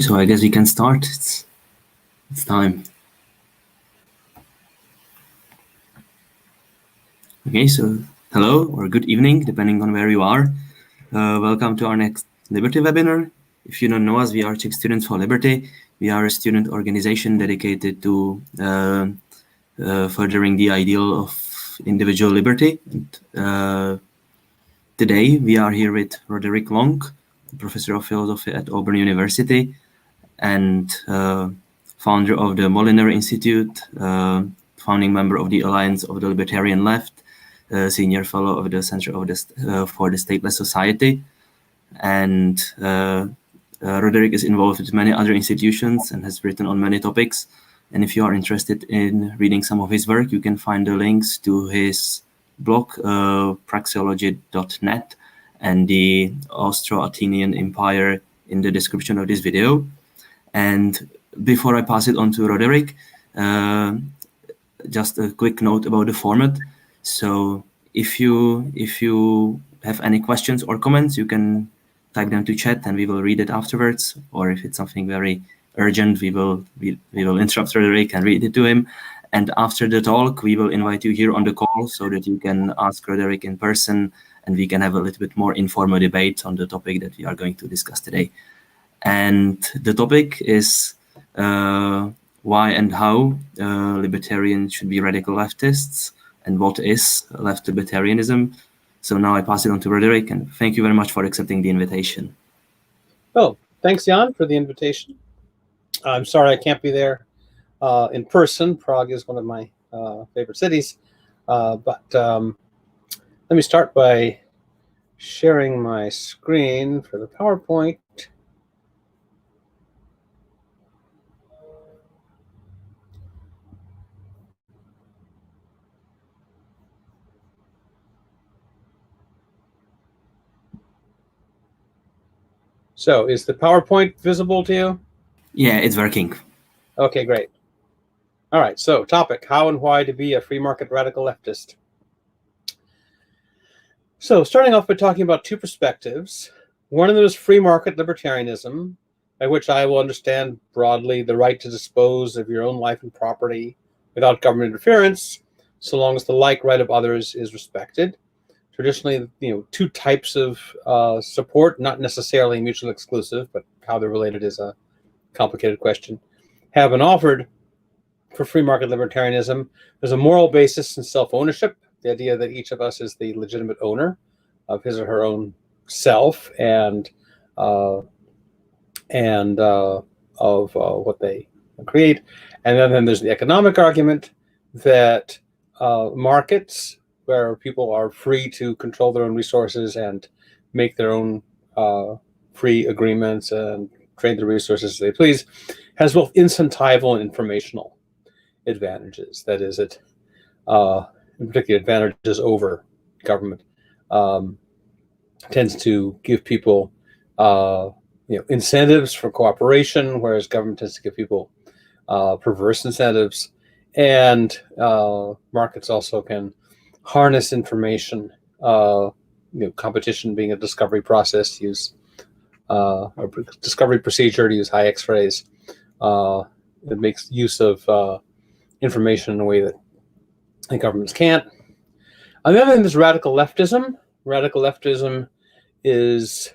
So I guess we can start. It's time. Okay, so hello or good evening, depending on where you are. Welcome to our next Liberty webinar. If you don't know us, we are Czech Students for Liberty. We are a student organization dedicated to furthering the ideal of individual liberty. And, today we are here with Roderick Long, professor of philosophy at Auburn University and founder of the Molinari Institute, founding member of the Alliance of the Libertarian Left, senior fellow of the Center of for the Stateless Society. And Roderick is involved with many other institutions and has written on many topics. And if you are interested in reading some of his work, you can find the links to his blog, praxeology.net, and the Austro-Athenian Empire in the description of this video. And before I pass it on to Roderick, just a quick note about the format. So if you have any questions or comments, you can type them to chat and we will read it afterwards. Or if it's something very urgent, we will interrupt Roderick and read it to him. And after the talk, we will invite you here on the call so that you can ask Roderick in person and we can have a little bit more informal debate on the topic that we are going to discuss today. And the topic is why and how libertarians should be radical leftists and what is left-libertarianism. So now I pass it on to Roderick, and thank you very much for accepting the invitation. Oh, thanks, Jan, for the invitation. I'm sorry I can't be there in person. Prague is one of my favorite cities. But let me start by sharing my screen for the PowerPoint. So is the PowerPoint visible to you? Yeah, it's working. Okay, great. All right, so topic, how and why to be a free market radical leftist. So starting off by talking about two perspectives. One of them is free market libertarianism, by which I will understand broadly the right to dispose of your own life and property without government interference, so long as the like right of others is respected. Traditionally, two types of support, not necessarily mutually exclusive, but how they're related is a complicated question, have been offered for free market libertarianism. There's a moral basis in self-ownership, the idea that each of us is the legitimate owner of his or her own self and of what they create. And then there's the economic argument that markets, where people are free to control their own resources and make their own free agreements and trade the resources as they please, has both incentival and informational advantages. That is, it in particular advantages over government, tends to give people incentives for cooperation, whereas government tends to give people perverse incentives. And markets also can harness information, competition being a discovery process, to use a discovery procedure, to use Hayek's phrase. It makes use of information in a way that the governments can't. On the other hand, there's radical leftism. Radical leftism is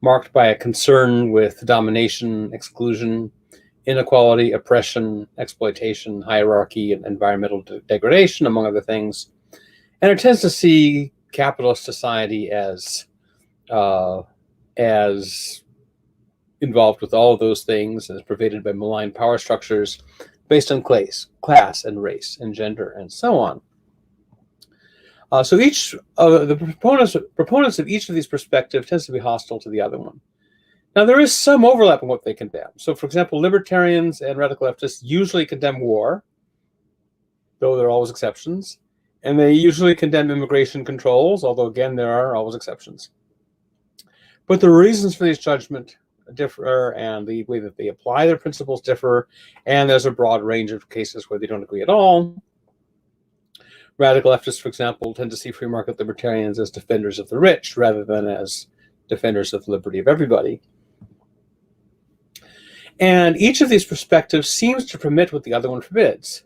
marked by a concern with domination, exclusion, inequality, oppression, exploitation, hierarchy, and environmental degradation, among other things. And it tends to see capitalist society as involved with all of those things, and is pervaded by malign power structures based on class and race and gender and so on. So each of the proponents of each of these perspectives tends to be hostile to the other one. Now, there is some overlap in what they condemn. So, for example, libertarians and radical leftists usually condemn war, though there are always exceptions. And they usually condemn immigration controls, although, again, there are always exceptions. But the reasons for these judgments differ, and the way that they apply their principles differ, and there's a broad range of cases where they don't agree at all. Radical leftists, for example, tend to see free market libertarians as defenders of the rich rather than as defenders of the liberty of everybody. And each of these perspectives seems to permit what the other one forbids.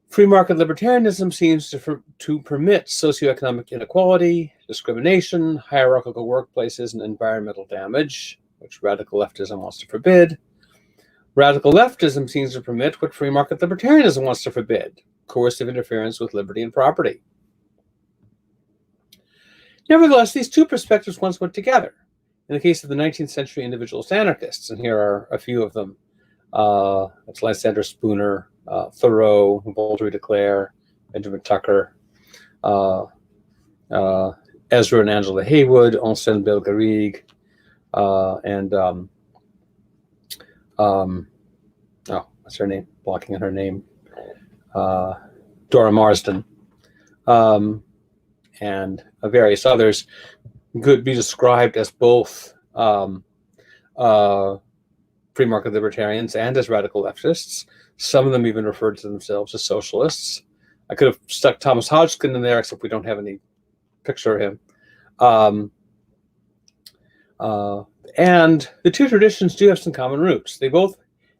Free market libertarianism seems to permit socioeconomic inequality, discrimination, hierarchical workplaces, and environmental damage, which radical leftism wants to forbid. Radical leftism seems to permit what free market libertarianism wants to forbid, coercive interference with liberty and property. Nevertheless, these two perspectives once went together. In the case of the 19th century individualist anarchists, and here are a few of them, it's Lysander Spooner, Thoreau, Voltaire de Cleyre, Benjamin Tucker, Ezra and Angela Haywood, Anselme Belgarrigue, and what's her name? Blocking on her name. Dora Marsden, and various others could be described as both free market libertarians and as radical leftists. Some of them even referred to themselves as socialists. I could have stuck Thomas Hodgkin in there, except we don't have any picture of him. And the two traditions do have some common roots. They both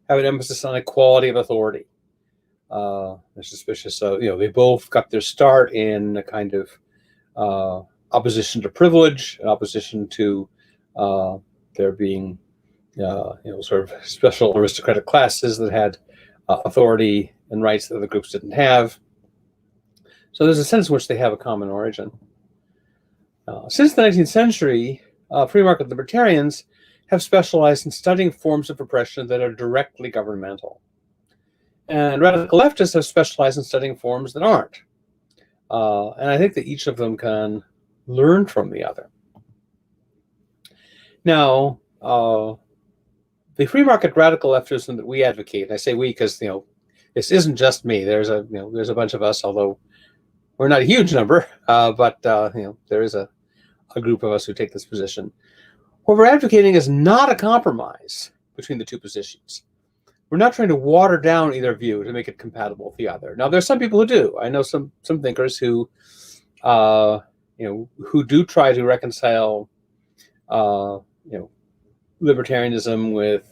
have an emphasis on equality of authority. They're suspicious of, they both got their start in a kind of opposition to privilege, opposition to there being, sort of special aristocratic classes that had authority and rights that other groups didn't have. So there's a sense in which they have a common origin. Since the 19th century, free market libertarians have specialized in studying forms of oppression that are directly governmental. And radical leftists have specialized in studying forms that aren't. And I think that each of them can learn from the other. Now, the free market radical leftism that we advocate, and I say we because this isn't just me. There's a bunch of us, although we're not a huge number, but there is a group of us who take this position. What we're advocating is not a compromise between the two positions. We're not trying to water down either view to make it compatible with the other. Now, there's some people who do. I know some thinkers who who do try to reconcile libertarianism with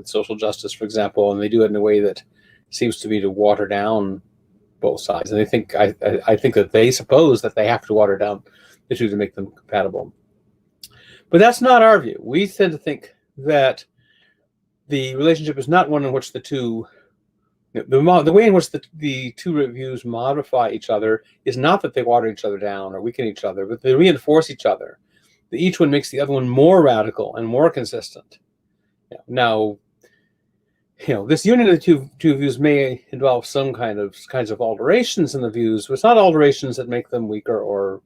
social justice, for example, and they do it in a way that seems to be to water down both sides. And I think that they suppose that they have to water down the two to make them compatible. But that's not our view. We tend to think that the relationship is not one in which the way in which the two views modify each other is not that they water each other down or weaken each other, but they reinforce each other. That each one makes the other one more radical and more consistent. Now, this union of the two views may involve some kinds of alterations in the views, but it's not alterations that make them weaker or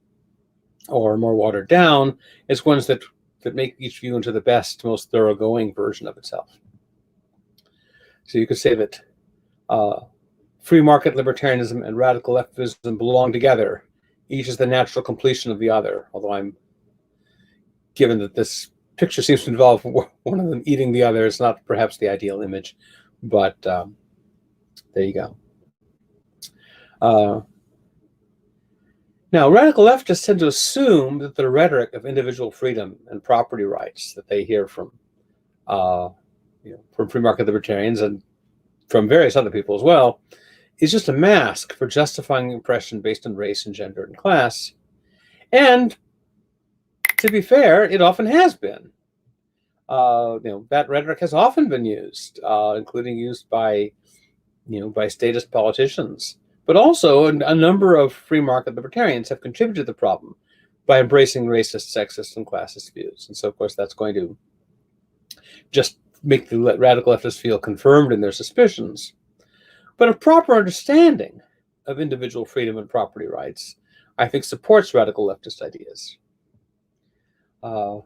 more watered down. It's ones that make each view into the best, most thoroughgoing version of itself. So you could say that free market libertarianism and radical leftism belong together. Each is the natural completion of the other, although I'm given that this picture seems to involve one of them eating the other. It's not perhaps the ideal image, but there you go. Now, radical leftists tend to assume that the rhetoric of individual freedom and property rights that they hear from free market libertarians and from various other people as well is just a mask for justifying oppression based on race and gender and class. And to be fair, it often has been. That rhetoric has often been used, including used by statist politicians. But also, a number of free market libertarians have contributed to the problem by embracing racist, sexist, and classist views. And so, of course, that's going to just make the radical leftists feel confirmed in their suspicions. But a proper understanding of individual freedom and property rights, I think, supports radical leftist ideas. On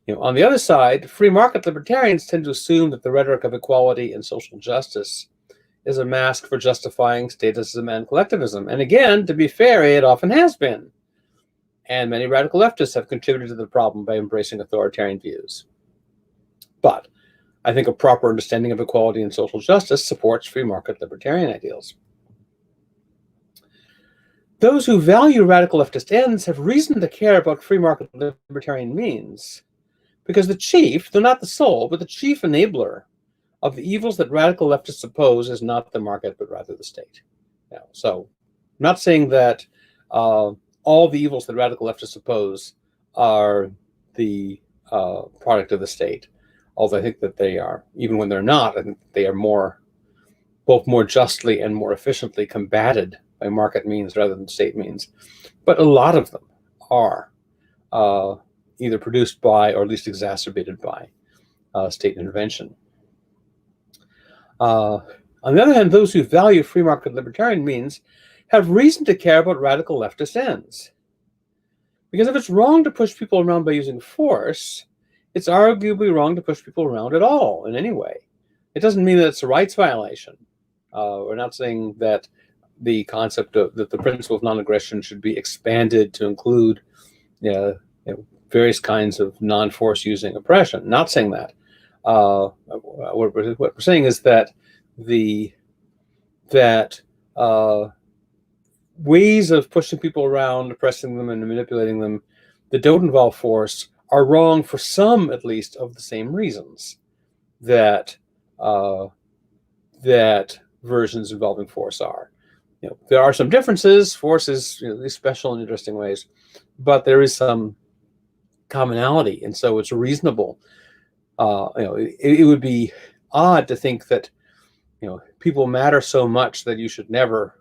the other side, free market libertarians tend to assume that the rhetoric of equality and social justice is a mask for justifying statism and collectivism. And again, to be fair, it often has been. And many radical leftists have contributed to the problem by embracing authoritarian views. But I think a proper understanding of equality and social justice supports free market libertarian ideals. Those who value radical leftist ends have reason to care about free market libertarian means, because the chief, though not the sole, but the chief enabler of the evils that radical leftists oppose is not the market, but rather the state. Now, so I'm not saying that all the evils that radical leftists oppose are the product of the state, although I think that they are, even when they're not, I think they are both more justly and more efficiently combated by market means rather than state means. But a lot of them are either produced by or at least exacerbated by state intervention. On the other hand, those who value free market libertarian means have reason to care about radical leftist ends. Because if it's wrong to push people around by using force, it's arguably wrong to push people around at all in any way. It doesn't mean that it's a rights violation. We're not saying that the concept of that the principle of non-aggression should be expanded to include various kinds of non-force using oppression. Not saying that. What we're saying is that ways of pushing people around, oppressing them, and manipulating them that don't involve force are wrong for some, at least, of the same reasons that versions involving force are. There are some differences. Force is these special and interesting ways, but there is some commonality, and so it's reasonable. It would be odd to think that people matter so much that you should never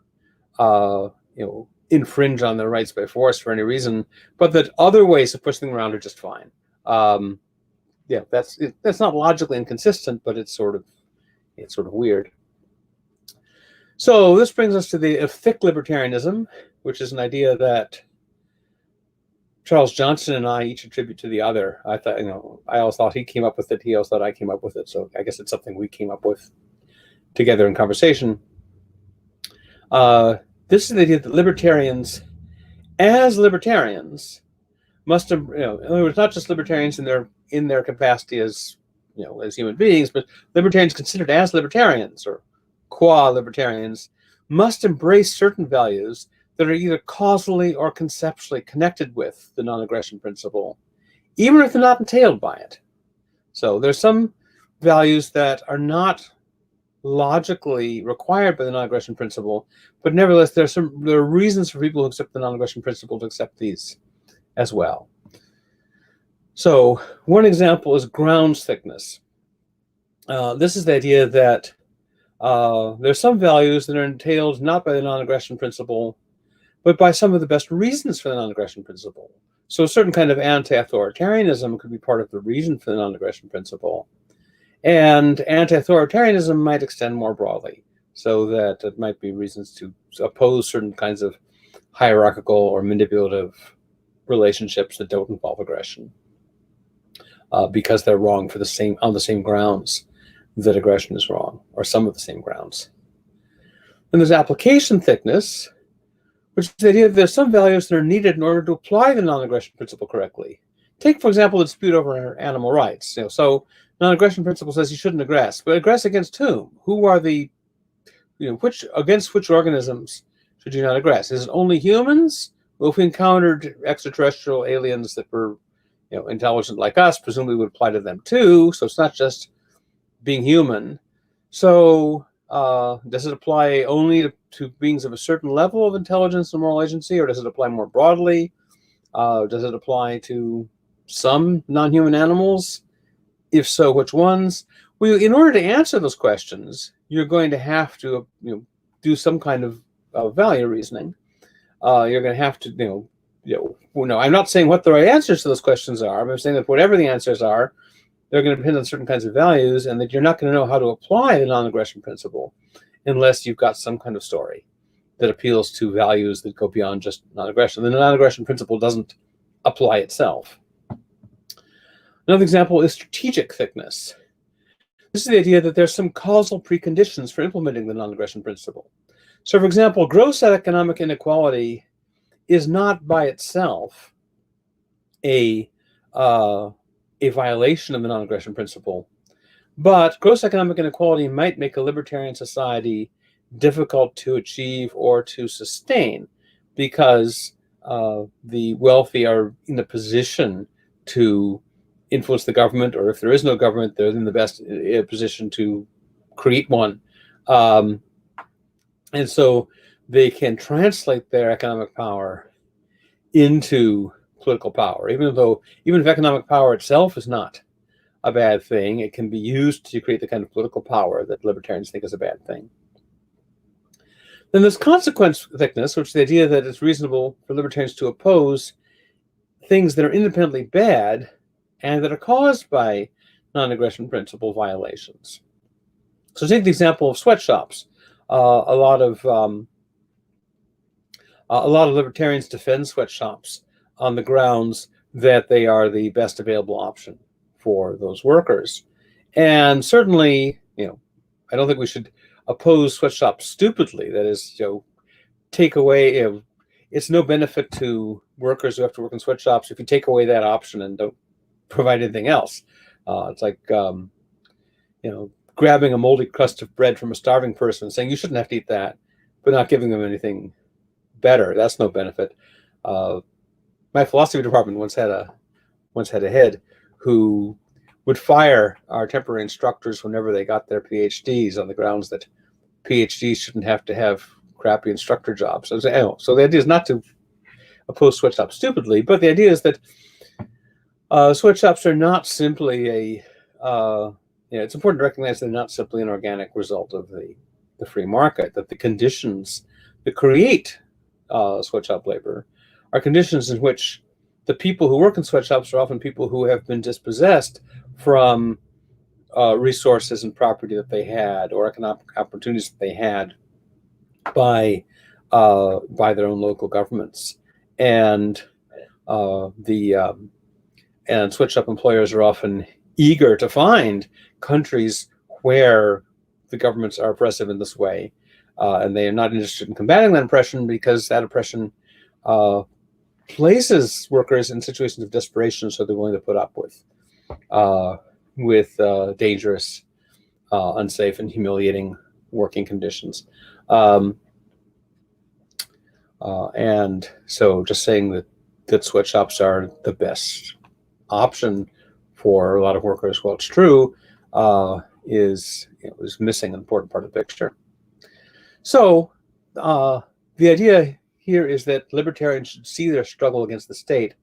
infringe on their rights by force for any reason, but that other ways of pushing them around are just fine. That's not logically inconsistent, but it's sort of weird. So this brings us to the thick libertarianism, which is an idea that Charles Johnson and I each attribute to the other. I always thought he came up with it. He always thought I came up with it. So I guess it's something we came up with together in conversation. This is the idea that libertarians, as libertarians, must, in other words, not just libertarians in their capacity as as human beings, but libertarians considered as libertarians or qua-libertarians must embrace certain values that are either causally or conceptually connected with the non-aggression principle, even if they're not entailed by it. So there's some values that are not logically required by the non-aggression principle, but nevertheless, there are reasons for people who accept the non-aggression principle to accept these as well. So one example is grounds thickness. This is the idea that there's some values that are entailed not by the non-aggression principle, but by some of the best reasons for the non-aggression principle. So a certain kind of anti-authoritarianism could be part of the reason for the non-aggression principle. And anti-authoritarianism might extend more broadly, so that it might be reasons to oppose certain kinds of hierarchical or manipulative relationships that don't involve aggression, because they're wrong on the same grounds that aggression is wrong, or some of the same grounds. And there's application thickness, which is the idea that there's some values that are needed in order to apply the non-aggression principle correctly. Take, for example, the dispute over animal rights. So non-aggression principle says you shouldn't aggress, but aggress against whom? Who are the, against which organisms should you not aggress? Is it only humans? Well, if we encountered extraterrestrial aliens that were, intelligent like us, presumably would apply to them too. So it's not just being human. So does it apply only to beings of a certain level of intelligence and moral agency, or does it apply more broadly? Does it apply to some non-human animals? If so, which ones? Well, in order to answer those questions, you're going to have to do some kind of value reasoning. You're going to have to, I'm not saying what the right answers to those questions are. I'm saying that whatever the answers are, they're going to depend on certain kinds of values, and that you're not going to know how to apply the non-aggression principle unless you've got some kind of story that appeals to values that go beyond just non-aggression. The non-aggression principle doesn't apply itself. Another example is strategic thickness. This is the idea that there's some causal preconditions for implementing the non-aggression principle. So, for example, gross economic inequality is not by itself a violation of the non-aggression principle, but gross economic inequality might make a libertarian society difficult to achieve or to sustain, because the wealthy are in a position to influence the government, or if there is no government, they're in the best position to create one. And so they can translate their economic power into political power, even if economic power itself is not a bad thing, it can be used to create the kind of political power that libertarians think is a bad thing. Then there's consequence thickness, which is the idea that it's reasonable for libertarians to oppose things that are independently bad and that are caused by non-aggression principle violations. So take the example of sweatshops. A lot of libertarians defend sweatshops on the grounds that they are the best available option for those workers. And certainly, I don't think we should oppose sweatshops stupidly. That is, take away, it's no benefit to workers who have to work in sweatshops if you take away that option and don't provide anything else. It's like, grabbing a moldy crust of bread from a starving person and saying you shouldn't have to eat that, but not giving them anything better. That's no benefit. My philosophy department once had a head who would fire our temporary instructors whenever they got their PhDs on the grounds that PhDs shouldn't have to have crappy instructor jobs. So the idea is not to oppose sweatshops stupidly, but the idea is that sweatshops are not simply it's important to recognize they're not simply an organic result of the free market, that the conditions that create sweatshop labor are conditions in which the people who work in sweatshops are often people who have been dispossessed from resources and property that they had, or economic opportunities that they had by their own local governments. And sweatshop employers are often eager to find countries where the governments are oppressive in this way, and they are not interested in combating that oppression because that oppression places workers in situations of desperation, so they're willing to put up with dangerous, unsafe, and humiliating working conditions. And so just saying that sweatshops are the best option for a lot of workers, well, it's true, is missing an important part of the picture. So the idea here is that libertarians should see their struggle against the state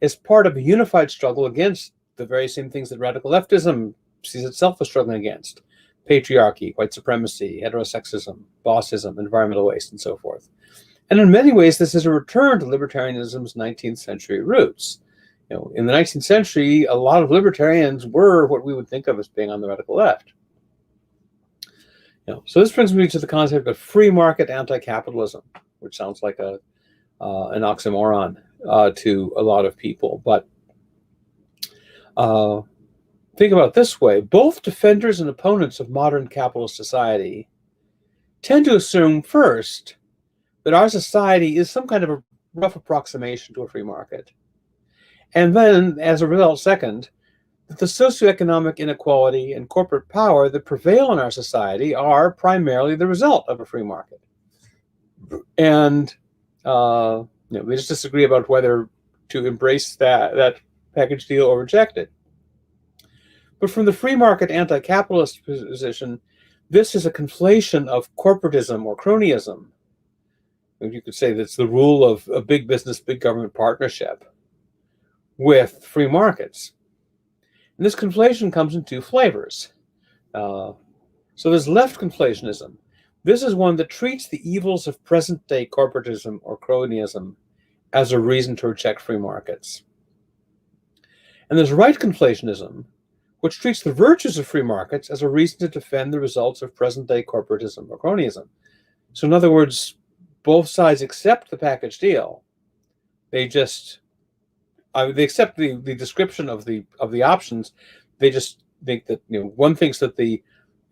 as part of a unified struggle against the very same things that radical leftism sees itself as struggling against: patriarchy, white supremacy, heterosexism, bossism, environmental waste, and so forth. And in many ways, this is a return to libertarianism's 19th century roots. In the 19th century, a lot of libertarians were what we would think of as being on the radical left. So this brings me to the concept of free market anti-capitalism, which sounds like an oxymoron to a lot of people. But think about it this way: both defenders and opponents of modern capitalist society tend to assume first that our society is some kind of a rough approximation to a free market. And then, as a result, second, that the socioeconomic inequality and corporate power that prevail in our society are primarily the result of a free market. And we just disagree about whether to embrace that package deal or reject it. But from the free market anti-capitalist position, this is a conflation of corporatism or cronyism. You could say that's the rule of a big business, big government partnership with free markets. And this conflation comes in two flavors. So there's left-conflationism. This is one that treats the evils of present-day corporatism or cronyism as a reason to reject free markets. And there's right-conflationism, which treats the virtues of free markets as a reason to defend the results of present-day corporatism or cronyism. So in other words, both sides accept the package deal. They just they accept the description of the options. They just think that one thinks that they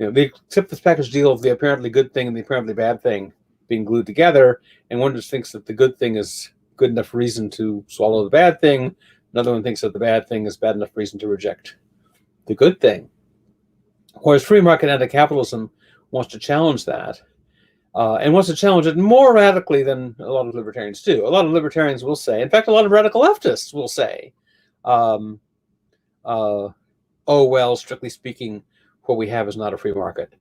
accept this package deal of the apparently good thing and the apparently bad thing being glued together, and one just thinks that the good thing is good enough reason to swallow the bad thing. Another one thinks that the bad thing is bad enough reason to reject the good thing. Whereas free market anti-capitalism wants to challenge that. And wants to challenge it more radically than a lot of libertarians do. A lot of libertarians will say, in fact, a lot of radical leftists will say, oh, well, strictly speaking, what we have is not a free market.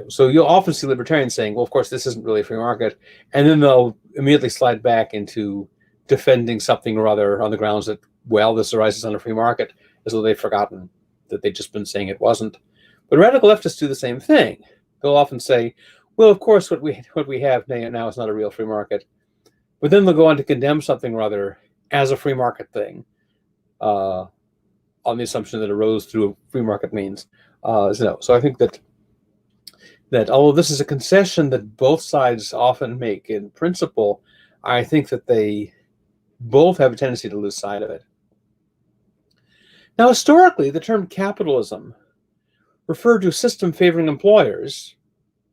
So you'll often see libertarians saying, well, of course, this isn't really a free market. And then they'll immediately slide back into defending something or other on the grounds that, well, this arises on a free market, as though they've forgotten that they've just been saying it wasn't. But radical leftists do the same thing. They'll often say, well, of course, what we have now is not a real free market. But then they'll go on to condemn something or other as a free market thing, on the assumption that it arose through free market means. So I think that although this is a concession that both sides often make in principle, I think that they both have a tendency to lose sight of it. Now, historically, the term capitalism referred to a system favoring employers,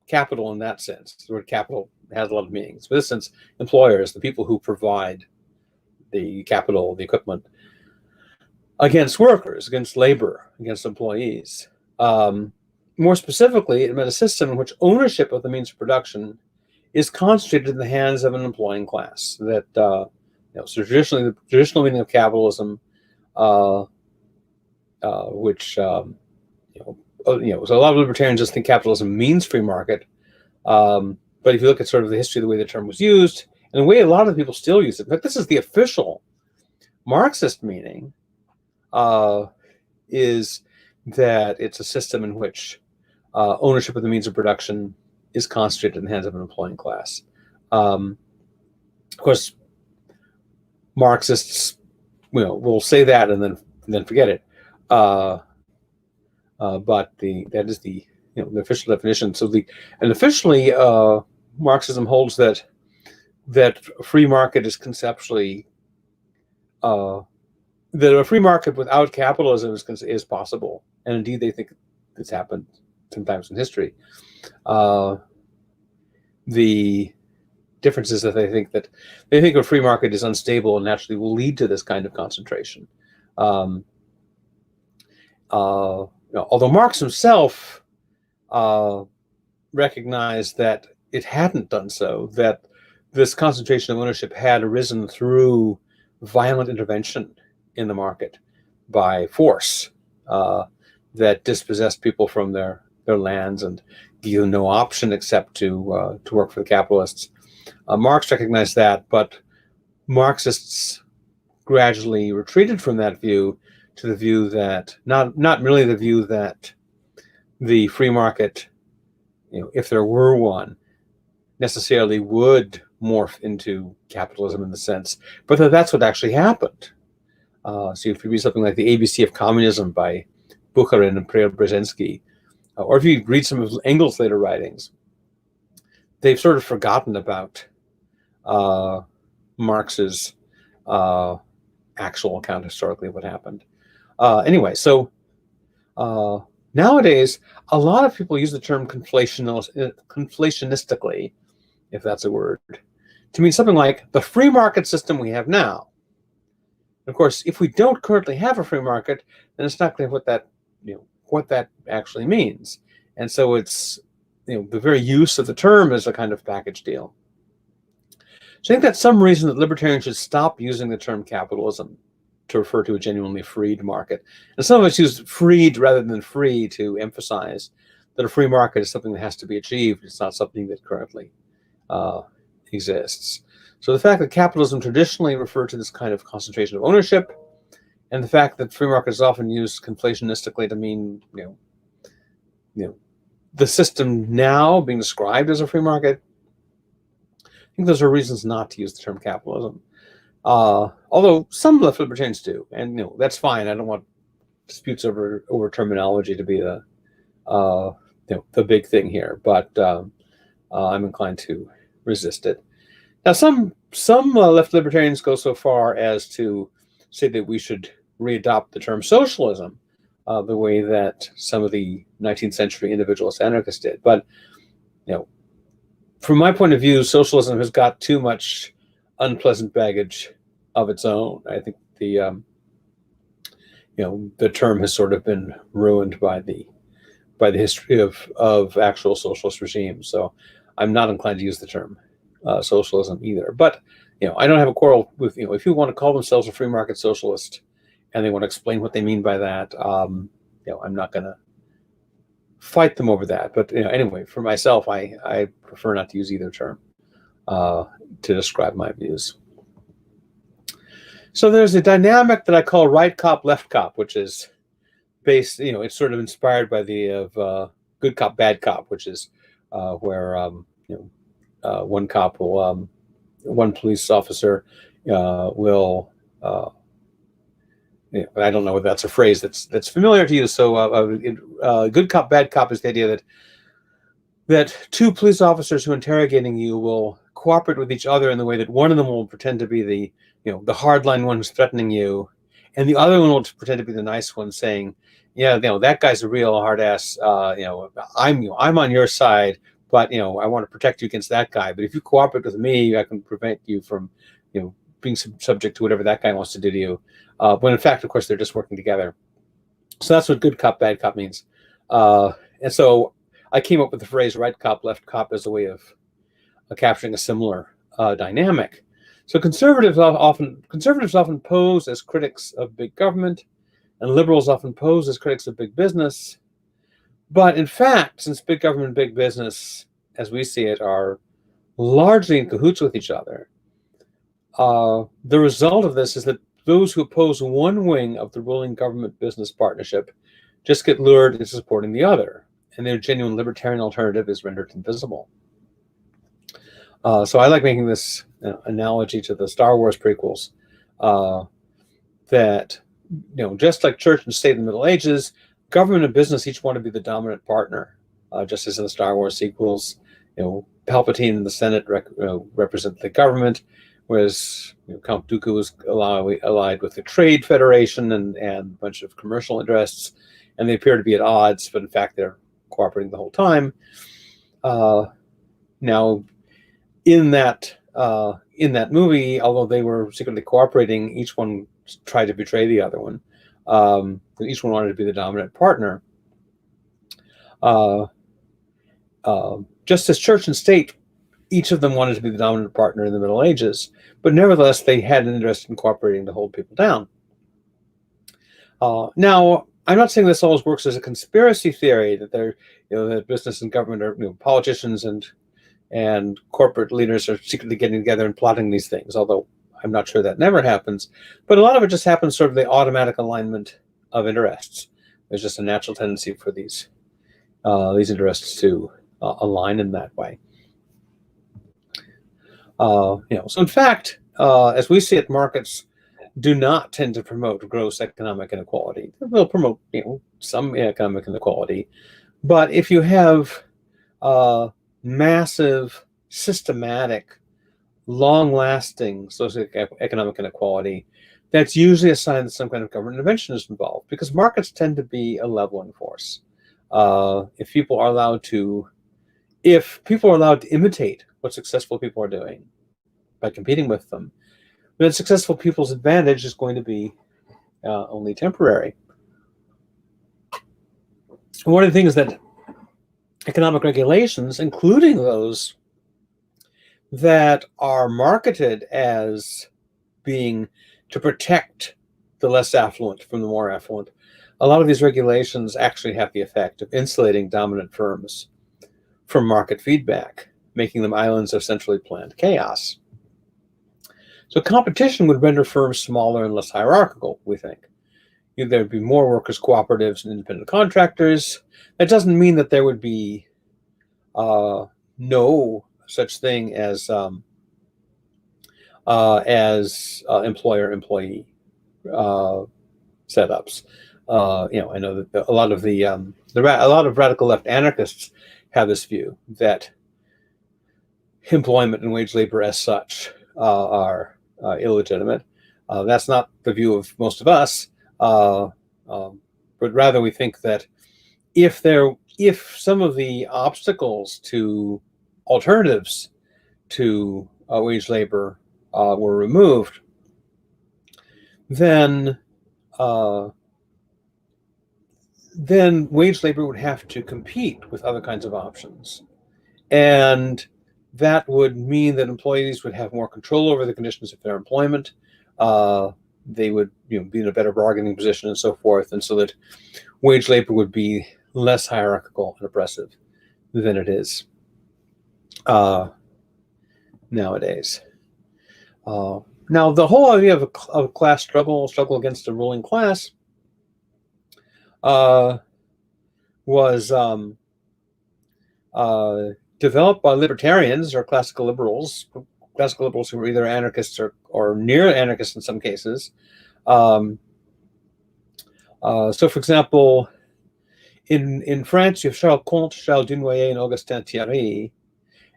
capital in that sense. The word capital has a lot of meanings. In this sense, employers, the people who provide the capital, the equipment, against workers, against labor, against employees. More specifically, it meant a system in which ownership of the means of production is concentrated in the hands of an employing class. That so traditionally, the traditional meaning of capitalism, which so a lot of libertarians just think capitalism means free market. But if you look at sort of the history of the way the term was used, and the way a lot of people still use it, in fact, this is the official Marxist meaning, is that it's a system in which ownership of the means of production is concentrated in the hands of an employing class. Of course, Marxists, will say that and then forget it. But that is the the official definition. So officially, Marxism holds that free market is conceptually that a free market without capitalism is possible, and indeed they think it's happened sometimes in history. The difference is that they think a free market is unstable and naturally will lead to this kind of concentration. Although Marx himself recognized that it hadn't done so, that this concentration of ownership had arisen through violent intervention in the market by force that dispossessed people from their lands and gave them no option except to work for the capitalists. Marx recognized that, but Marxists gradually retreated from that view to the view that not merely the view that the free market, if there were one, necessarily would morph into capitalism in the sense, but that's what actually happened. So if you read something like The ABC of Communism by Bukharin and Preobrazhensky, or if you read some of Engels' later writings, they've sort of forgotten about Marx's actual account historically of what happened. Anyway, so nowadays, a lot of people use the term conflationistically, if that's a word, to mean something like the free market system we have now. Of course, if we don't currently have a free market, then it's not clear what that actually means. And so it's the very use of the term is a kind of package deal. So I think that's some reason that libertarians should stop using the term capitalism to refer to a genuinely freed market. And some of us use freed rather than free to emphasize that a free market is something that has to be achieved. It's not something that currently exists. So the fact that capitalism traditionally referred to this kind of concentration of ownership, and the fact that free market is often used conflationistically to mean, the system now being described as a free market, I think those are reasons not to use the term capitalism. Although some left libertarians do, and that's fine. I don't want disputes over terminology to be the big thing here, but I'm inclined to resist it. Now, some left libertarians go so far as to say that we should readopt the term socialism the way that some of the 19th century individualist anarchists did. But from my point of view, socialism has got too much unpleasant baggage of its own. I think the term has sort of been ruined by the history of actual socialist regimes. So I'm not inclined to use the term socialism either. But I don't have a quarrel with if people want to call themselves a free market socialist and they want to explain what they mean by that. I'm not going to fight them over that. But anyway, for myself, I prefer not to use either term to describe my views. So there's a dynamic that I call right cop, left cop, which is based, it's sort of inspired by the of good cop, bad cop, which is where one cop will, one police officer will, I don't know if that's a phrase that's familiar to you. So good cop, bad cop is the idea that two police officers who are interrogating you will cooperate with each other in the way that one of them will pretend to be the hardline one who's threatening you, and the other one will pretend to be the nice one, saying, that guy's a real hard ass. I'm on your side, but I want to protect you against that guy. But if you cooperate with me, I can prevent you from being subject to whatever that guy wants to do to you. When in fact, of course, they're just working together. So that's what good cop, bad cop means. And so I came up with the phrase right cop, left cop as a way of capturing a similar dynamic. So conservatives often pose as critics of big government, and liberals often pose as critics of big business. But in fact, since big government and big business, as we see it, are largely in cahoots with each other, the result of this is that those who oppose one wing of the ruling government-business partnership just get lured into supporting the other, and their genuine libertarian alternative is rendered invisible. So I like making this analogy to the Star Wars prequels, that just like church and state in the Middle Ages, government and business each want to be the dominant partner, just as in the Star Wars sequels. Palpatine and the Senate represent the government, whereas Count Dooku was allied with the Trade Federation and a bunch of commercial interests, and they appear to be at odds, but in fact they're cooperating the whole time. Now, in that movie, although they were secretly cooperating, each one tried to betray the other one. Each one wanted to be the dominant partner. Just as church and state, each of them wanted to be the dominant partner in the Middle Ages, but nevertheless, they had an interest in cooperating to hold people down. Now, I'm not saying this always works as a conspiracy theory, that that business and government are, politicians and corporate leaders are secretly getting together and plotting these things, although I'm not sure that never happens. But a lot of it just happens sort of the automatic alignment of interests. There's just a natural tendency for these interests to align in that way. So in fact, as we see it, markets do not tend to promote gross economic inequality. They'll promote, some economic inequality, but if you have massive, systematic, long-lasting socioeconomic inequality, that's usually a sign that some kind of government intervention is involved, because markets tend to be a leveling force. If people are allowed to imitate what successful people are doing by competing with them, then successful people's advantage is going to be only temporary. One of the things that economic regulations, including those that are marketed as being to protect the less affluent from the more affluent, a lot of these regulations actually have the effect of insulating dominant firms from market feedback, making them islands of centrally planned chaos. So competition would render firms smaller and less hierarchical, we think. There'd be more workers' cooperatives and independent contractors. That doesn't mean that there would be no such thing as employer-employee setups. I know that a lot of radical left anarchists have this view that employment and wage labor as such are illegitimate. That's not the view of most of us, but rather we think that if some of the obstacles to alternatives to wage labor were removed, then wage labor would have to compete with other kinds of options. And that would mean that employees would have more control over the conditions of their employment. They would be in a better bargaining position and so forth, and so that wage labor would be less hierarchical and oppressive than it is nowadays. Now, the whole idea of a class struggle against the ruling class, was developed by libertarians or classical liberals who were either anarchists or near anarchists in some cases. So, for example, in France, you have Charles Comte, Charles Dunoyer, and Augustin Thierry.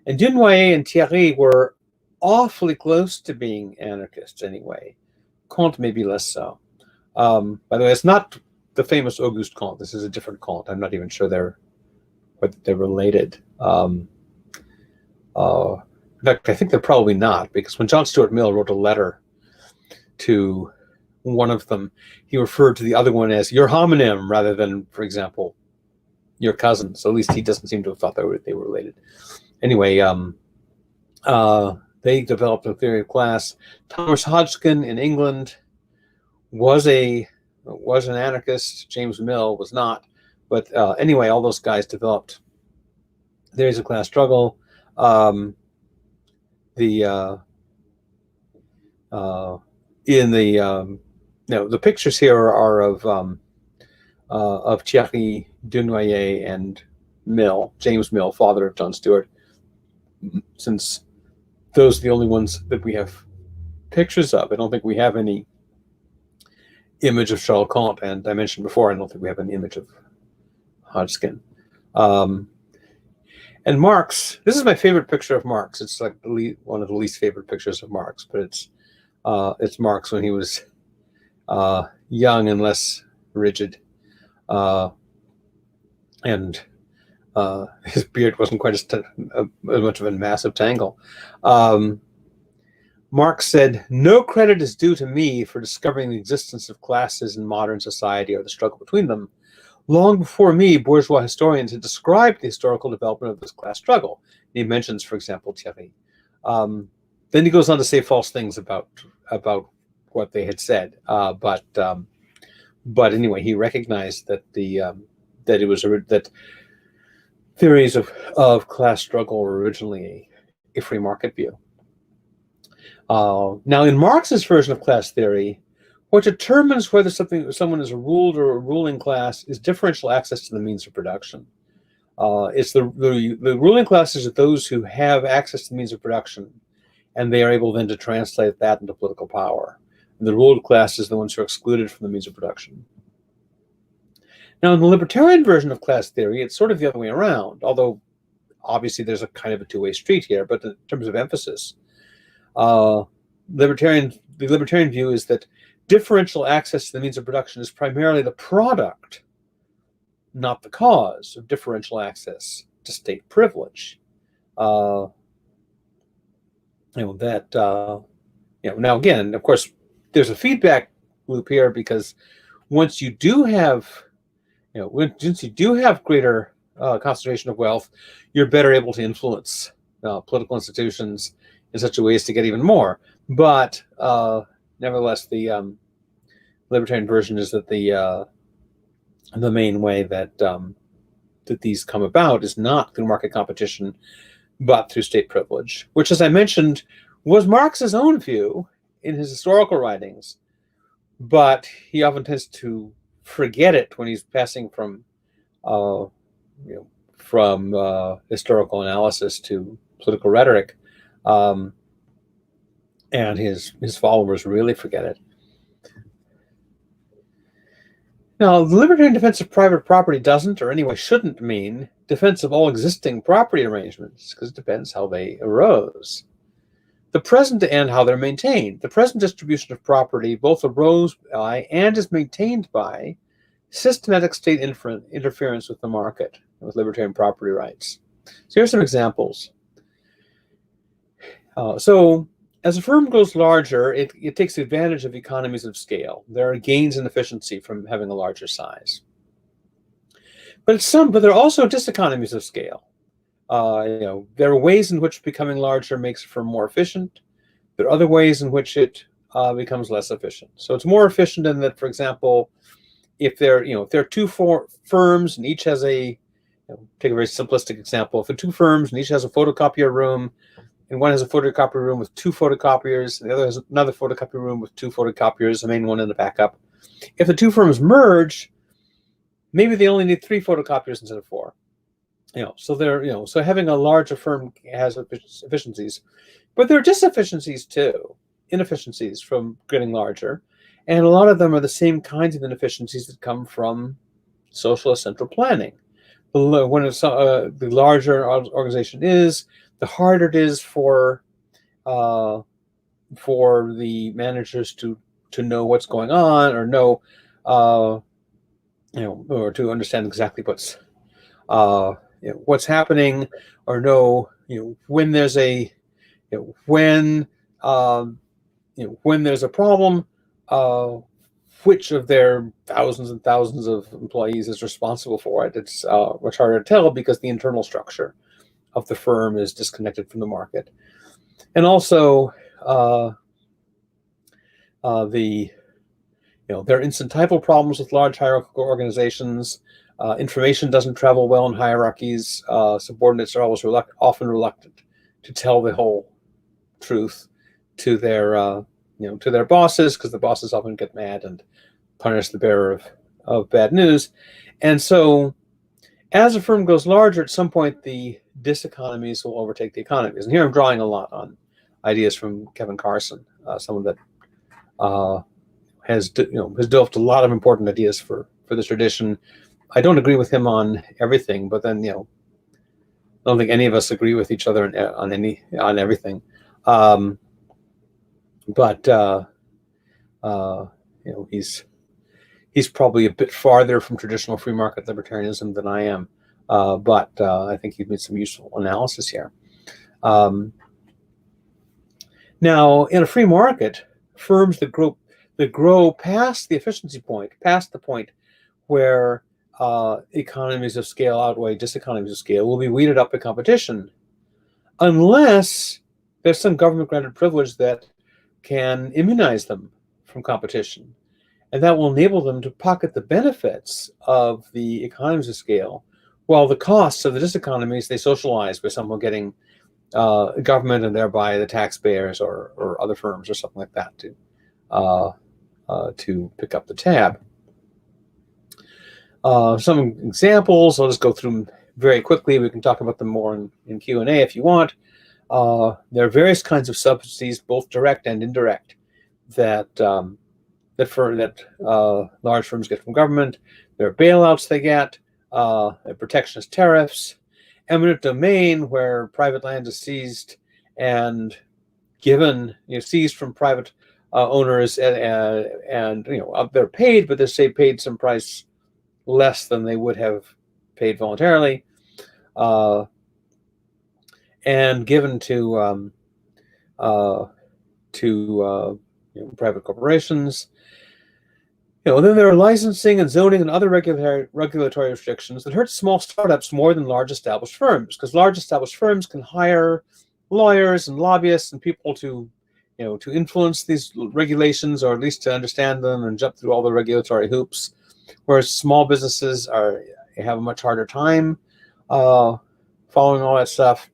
And Dunoyer and Thierry were awfully close to being anarchists anyway. Comte maybe less so. By the way, it's not the famous Auguste Comte. This is a different Comte. I'm not even sure they're related. In fact, I think they're probably not, because when John Stuart Mill wrote a letter to one of them, he referred to the other one as your homonym rather than, for example, your cousin. So at least he doesn't seem to have thought they were related. Anyway, they developed a theory of class. Thomas Hodgkin in England was an anarchist. James Mill was not. But anyway, all those guys developed theories of class struggle. The pictures here are of Thierry, Dunoyer, and Mill, James Mill, father of John Stuart, since those are the only ones that we have pictures of. I don't think we have any image of Charles Comte, and I mentioned before, I don't think we have an image of Hodgkin. And Marx, this is my favorite picture of Marx. It's like one of the least favorite pictures of Marx, but it's Marx when he was young and less rigid, and his beard wasn't quite as much of a massive tangle. Marx said, "No credit is due to me for discovering the existence of classes in modern society or the struggle between them. Long before me, bourgeois historians had described the historical development of this class struggle." He mentions, for example, Thierry. Then he goes on to say false things about what they had said. But anyway, he recognized that that theories of class struggle were originally a free market view. Now, in Marx's version of class theory, what determines whether someone is a ruled or a ruling class is differential access to the means of production. It's the ruling classes are those who have access to the means of production, and they are able then to translate that into political power. And the ruled classes are the ones who are excluded from the means of production. Now, in the libertarian version of class theory, it's sort of the other way around, although obviously there's a kind of a two-way street here, but in terms of emphasis, the libertarian view is that differential access to the means of production is primarily the product, not the cause, of differential access to state privilege. Now again, of course, there's a feedback loop here, because once you do have, once you do have greater concentration of wealth, you're better able to influence political institutions in such a way as to get even more. But nevertheless, the libertarian version is that the main way that that these come about is not through market competition, but through state privilege, which, as I mentioned, was Marx's own view in his historical writings, but he often tends to forget it when he's passing from historical analysis to political rhetoric, and his followers really forget it. Now, the libertarian defense of private property doesn't, or anyway shouldn't, mean defense of all existing property arrangements, because it depends how they arose. The present and how they're maintained. The present distribution of property both arose by and is maintained by systematic state interference with the market, with libertarian property rights. So here's some examples. So as a firm grows larger, it takes advantage of economies of scale. There are gains in efficiency from having a larger size. But there are also diseconomies of scale. there are ways in which becoming larger makes a firm more efficient. There are other ways in which it becomes less efficient. So it's more efficient in that, for example, if there are two firms and each has take a very simplistic example. If there are two firms and each has a photocopier room, and one has a photocopier room with two photocopiers, and the other has another photocopier room with two photocopiers, the main one and the backup. If the two firms merge, maybe they only need 3 photocopiers instead of 4. So having a larger firm has efficiencies, but there are inefficiencies too, inefficiencies from getting larger, and a lot of them are the same kinds of inefficiencies that come from socialist central planning. When the larger an organization is, the harder it is for the managers to know what's going on, or know or to understand exactly what's happening, or know when there's when there's a problem, which of their thousands and thousands of employees is responsible for it. It's much harder to tell because the internal structure of the firm is disconnected from the market. And also there are instantival problems with large hierarchical organizations. Information doesn't travel well in hierarchies. Subordinates are always often reluctant to tell the whole truth to their bosses, because the bosses often get mad and punish the bearer of bad news. And so as a firm goes larger, at some point the diseconomies will overtake the economies. And here I'm drawing a lot on ideas from Kevin Carson, someone that has developed a lot of important ideas for this tradition. I don't agree with him on everything, but then I don't think any of us agree with each other on everything. He's probably a bit farther from traditional free market libertarianism than I am, but I think he's made some useful analysis here. Now, in a free market, firms that grow past the efficiency point, past the point where economies of scale outweigh diseconomies of scale, will be weeded up by competition, unless there's some government-granted privilege that can immunize them from competition. And that will enable them to pocket the benefits of the economies of scale, while the costs of the diseconomies they socialize with someone getting government and thereby the taxpayers or other firms or something like that to pick up the tab. Some examples, I'll just go through them very quickly. We can talk about them more in Q&A if you want. There are various kinds of subsidies, both direct and indirect, that large firms get from government. There are bailouts they get, protectionist tariffs, eminent domain, where private land is seized and given, seized from private owners, and they're paid, but they're paid some price less than they would have paid voluntarily, and given to private corporations. Then there are licensing and zoning and other regulatory restrictions that hurt small startups more than large established firms, because large established firms can hire lawyers and lobbyists and people to influence these regulations, or at least to understand them and jump through all the regulatory hoops, whereas small businesses have a much harder time following all that stuff,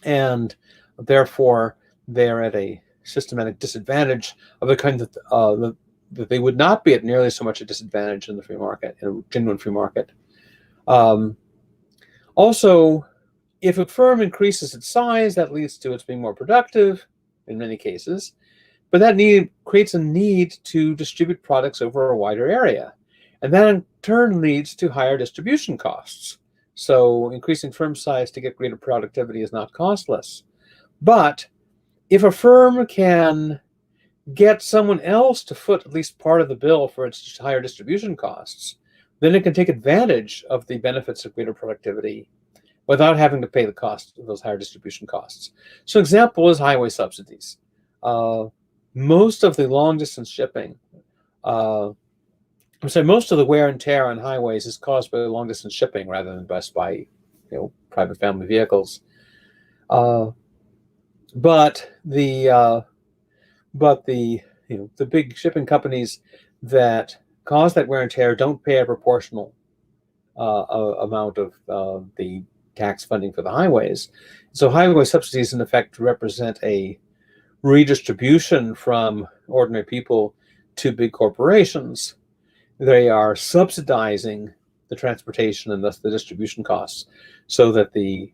and therefore they're at a systematic disadvantage of the kind that they would not be at nearly so much a disadvantage in the free market, in a genuine free market. Also, if a firm increases its size, that leads to its being more productive in many cases, but that creates a need to distribute products over a wider area. And that in turn leads to higher distribution costs. So increasing firm size to get greater productivity is not costless. But if a firm can get someone else to foot at least part of the bill for its higher distribution costs, then it can take advantage of the benefits of greater productivity without having to pay the cost of those higher distribution costs. So an example is highway subsidies. Most of the long-distance shipping, most of the wear and tear on highways is caused by long-distance shipping rather than by private family vehicles. But the big shipping companies that cause that wear and tear don't pay a proportional amount of the tax funding for the highways. So highway subsidies, in effect, represent a redistribution from ordinary people to big corporations. They are subsidizing the transportation and thus the distribution costs so that the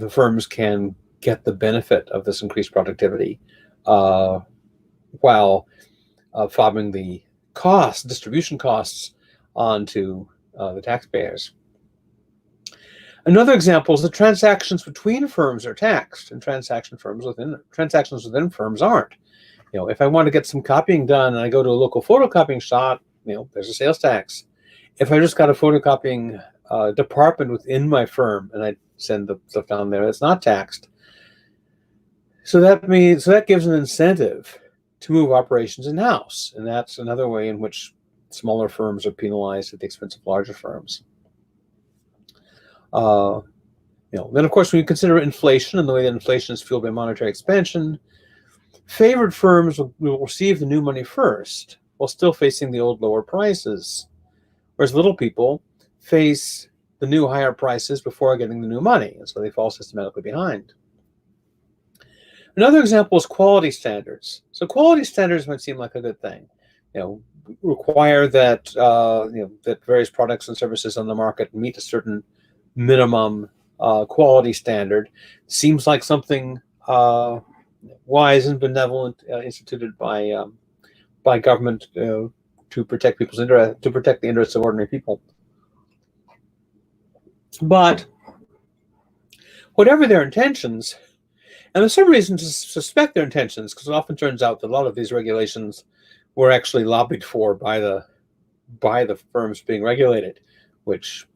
firms can get the benefit of this increased productivity while fobbing the distribution costs onto the taxpayers. Another example is the transactions between firms are taxed, and transactions within firms aren't. If I want to get some copying done and I go to a local photocopying shop, there's a sales tax. If I just got a photocopying department within my firm and I send the stuff down there, it's not taxed. So that gives an incentive to move operations in-house, and that's another way in which smaller firms are penalized at the expense of larger firms. Then of course, when you consider inflation and the way that inflation is fueled by monetary expansion, favored firms will receive the new money first while still facing the old lower prices, whereas little people face the new higher prices before getting the new money, and so they fall systematically behind. Another example is quality standards. So quality standards might seem like a good thing. Require that that various products and services on the market meet a certain minimum quality standard. Seems like something wise and benevolent, instituted by government to protect people's to protect the interests of ordinary people. But whatever their intentions, and there's some reason to suspect their intentions, because it often turns out that a lot of these regulations were actually lobbied for by the firms being regulated, which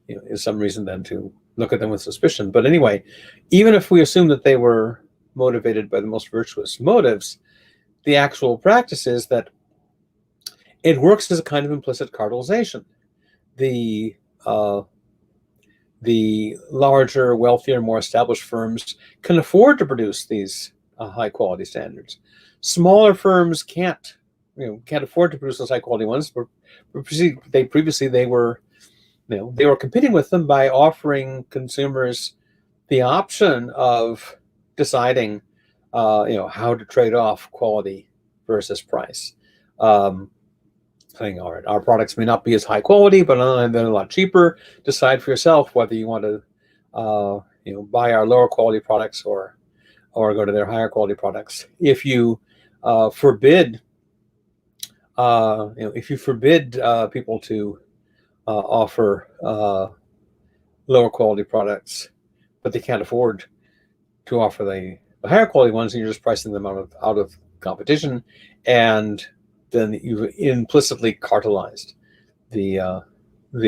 is some reason then to look at them with suspicion. But anyway, even if we assume that they were motivated by the most virtuous motives, the actual practice is that it works as a kind of implicit cartelization. The larger, wealthier, more established firms can afford to produce these high quality standards. Smaller firms can't afford to produce those high quality ones. Previously they were competing with them by offering consumers the option of deciding how to trade off quality versus price. Saying, all right, our products may not be as high quality, but they're a lot cheaper. Decide for yourself whether you want to buy our lower quality products or go to their higher quality products. If you forbid people to offer lower quality products, but they can't afford to offer the higher quality ones, and you're just pricing them out of competition, and then you've implicitly cartelized the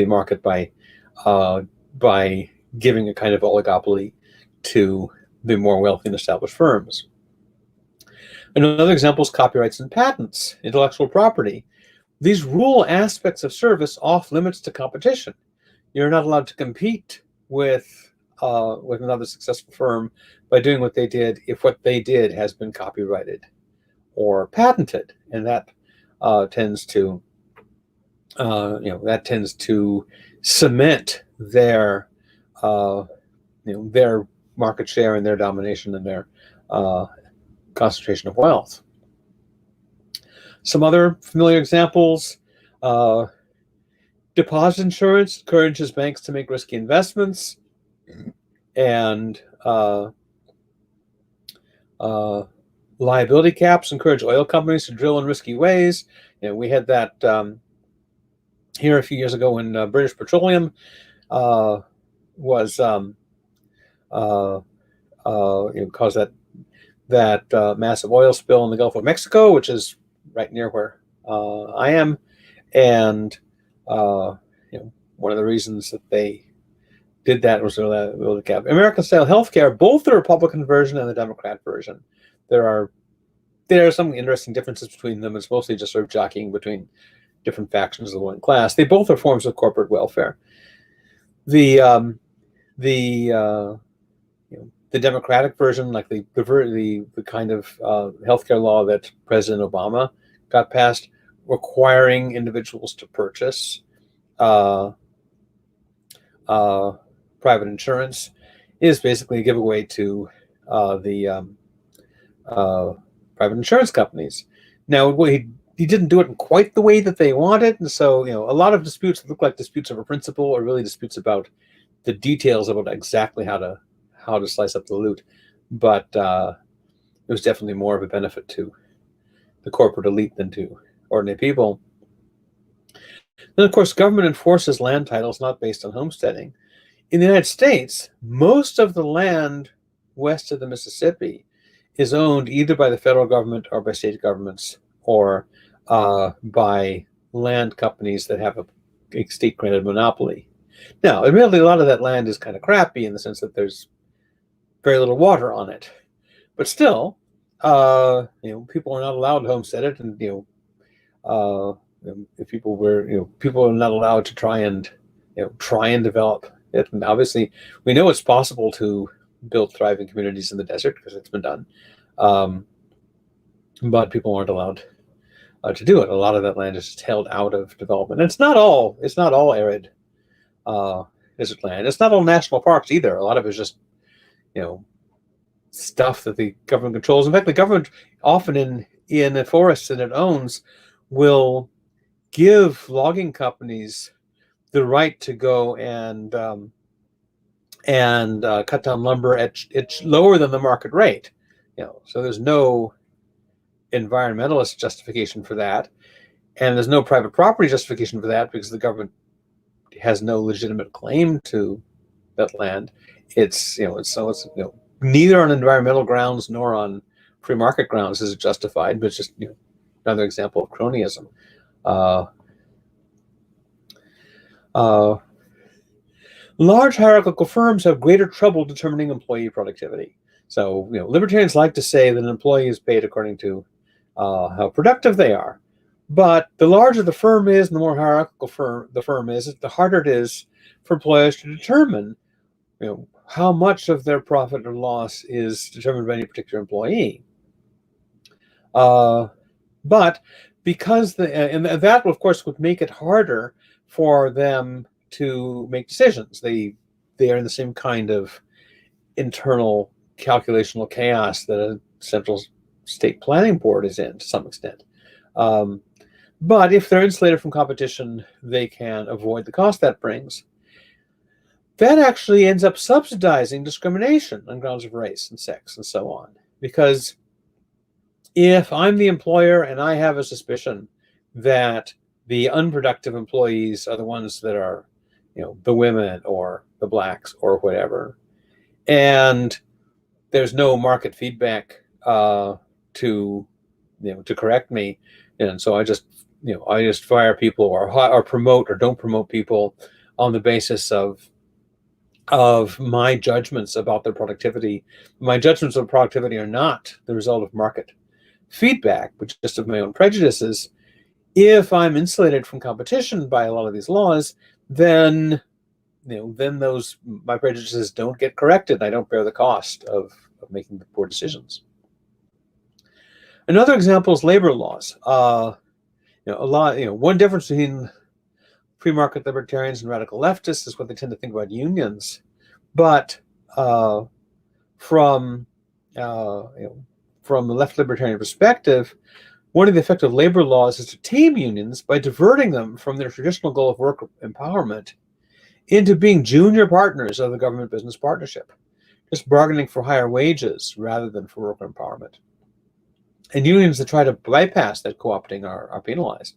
market by giving a kind of oligopoly to the more wealthy and established firms. Another example is copyrights and patents, intellectual property. These rule aspects of service off limits to competition. You're not allowed to compete with another successful firm by doing what they did if what they did has been copyrighted or patented, and that tends to cement their their market share and their domination and their concentration of wealth. Some other familiar examples: deposit insurance encourages banks to make risky investments, and liability caps encourage oil companies to drill in risky ways. We had that here a few years ago when British Petroleum was caused that massive oil spill in the Gulf of Mexico, which is right near where I am, and one of the reasons that they did that was the cap. American-style healthcare, both the Republican version and the Democrat version, there are some interesting differences between them. It's mostly just sort of jockeying between different factions of the one class. They both are forms of corporate welfare. The the the democratic version, like the kind of healthcare law that President Obama got passed, requiring individuals to purchase private insurance, is basically a giveaway to the private insurance companies. Now, he didn't do it in quite the way that they wanted, and so a lot of disputes that look like disputes over principle are really disputes about the details about exactly how to slice up the loot. But it was definitely more of a benefit to the corporate elite than to ordinary people. Then, of course, government enforces land titles not based on homesteading. In the United States, most of the land west of the Mississippi is owned either by the federal government or by state governments, or by land companies that have a state-granted monopoly. Now, admittedly, a lot of that land is kind of crappy in the sense that there's very little water on it, but still, people are not allowed to homestead it, and if people were, people are not allowed to try and develop it. And obviously, we know it's possible to build thriving communities in the desert because it's been done, but people aren't allowed to do it. A lot of that land is just held out of development. And it's not all arid desert land. It's not all national parks either. A lot of it's just stuff that the government controls. In fact, the government often in the forests that it owns will give logging companies the right to go and cut down lumber at lower than the market rate. So there's no environmentalist justification for that, and there's no private property justification for that because the government has no legitimate claim to that land. It's neither on environmental grounds nor on free market grounds is it justified, but it's just another example of cronyism. Large hierarchical firms have greater trouble determining employee productivity. So libertarians like to say that an employee is paid according to how productive they are, but the larger the firm is, and the more hierarchical the firm is, the harder it is for employers to determine how much of their profit or loss is determined by any particular employee. But because and that, of course, would make it harder for them to make decisions. They are in the same kind of internal calculational chaos that a central state planning board is in to some extent. But if they're insulated from competition, they can avoid the cost that brings. That actually ends up subsidizing discrimination on grounds of race and sex and so on. Because if I'm the employer and I have a suspicion that the unproductive employees are the ones that are, the women or the blacks or whatever, and there's no market feedback to correct me, and so I just fire people or promote or don't promote people on the basis of my judgments about their productivity. My judgments of productivity are not the result of market feedback, but just of my own prejudices. If I'm insulated from competition by a lot of these laws, then my prejudices don't get corrected, and I don't bear the cost of making the poor decisions. Another example is labor laws. One difference between free market libertarians and radical leftists is what they tend to think about unions. But from the left libertarian perspective, one of the effective labor laws is to tame unions by diverting them from their traditional goal of work empowerment into being junior partners of the government business partnership, just bargaining for higher wages rather than for worker empowerment. And unions that try to bypass that co-opting are penalized.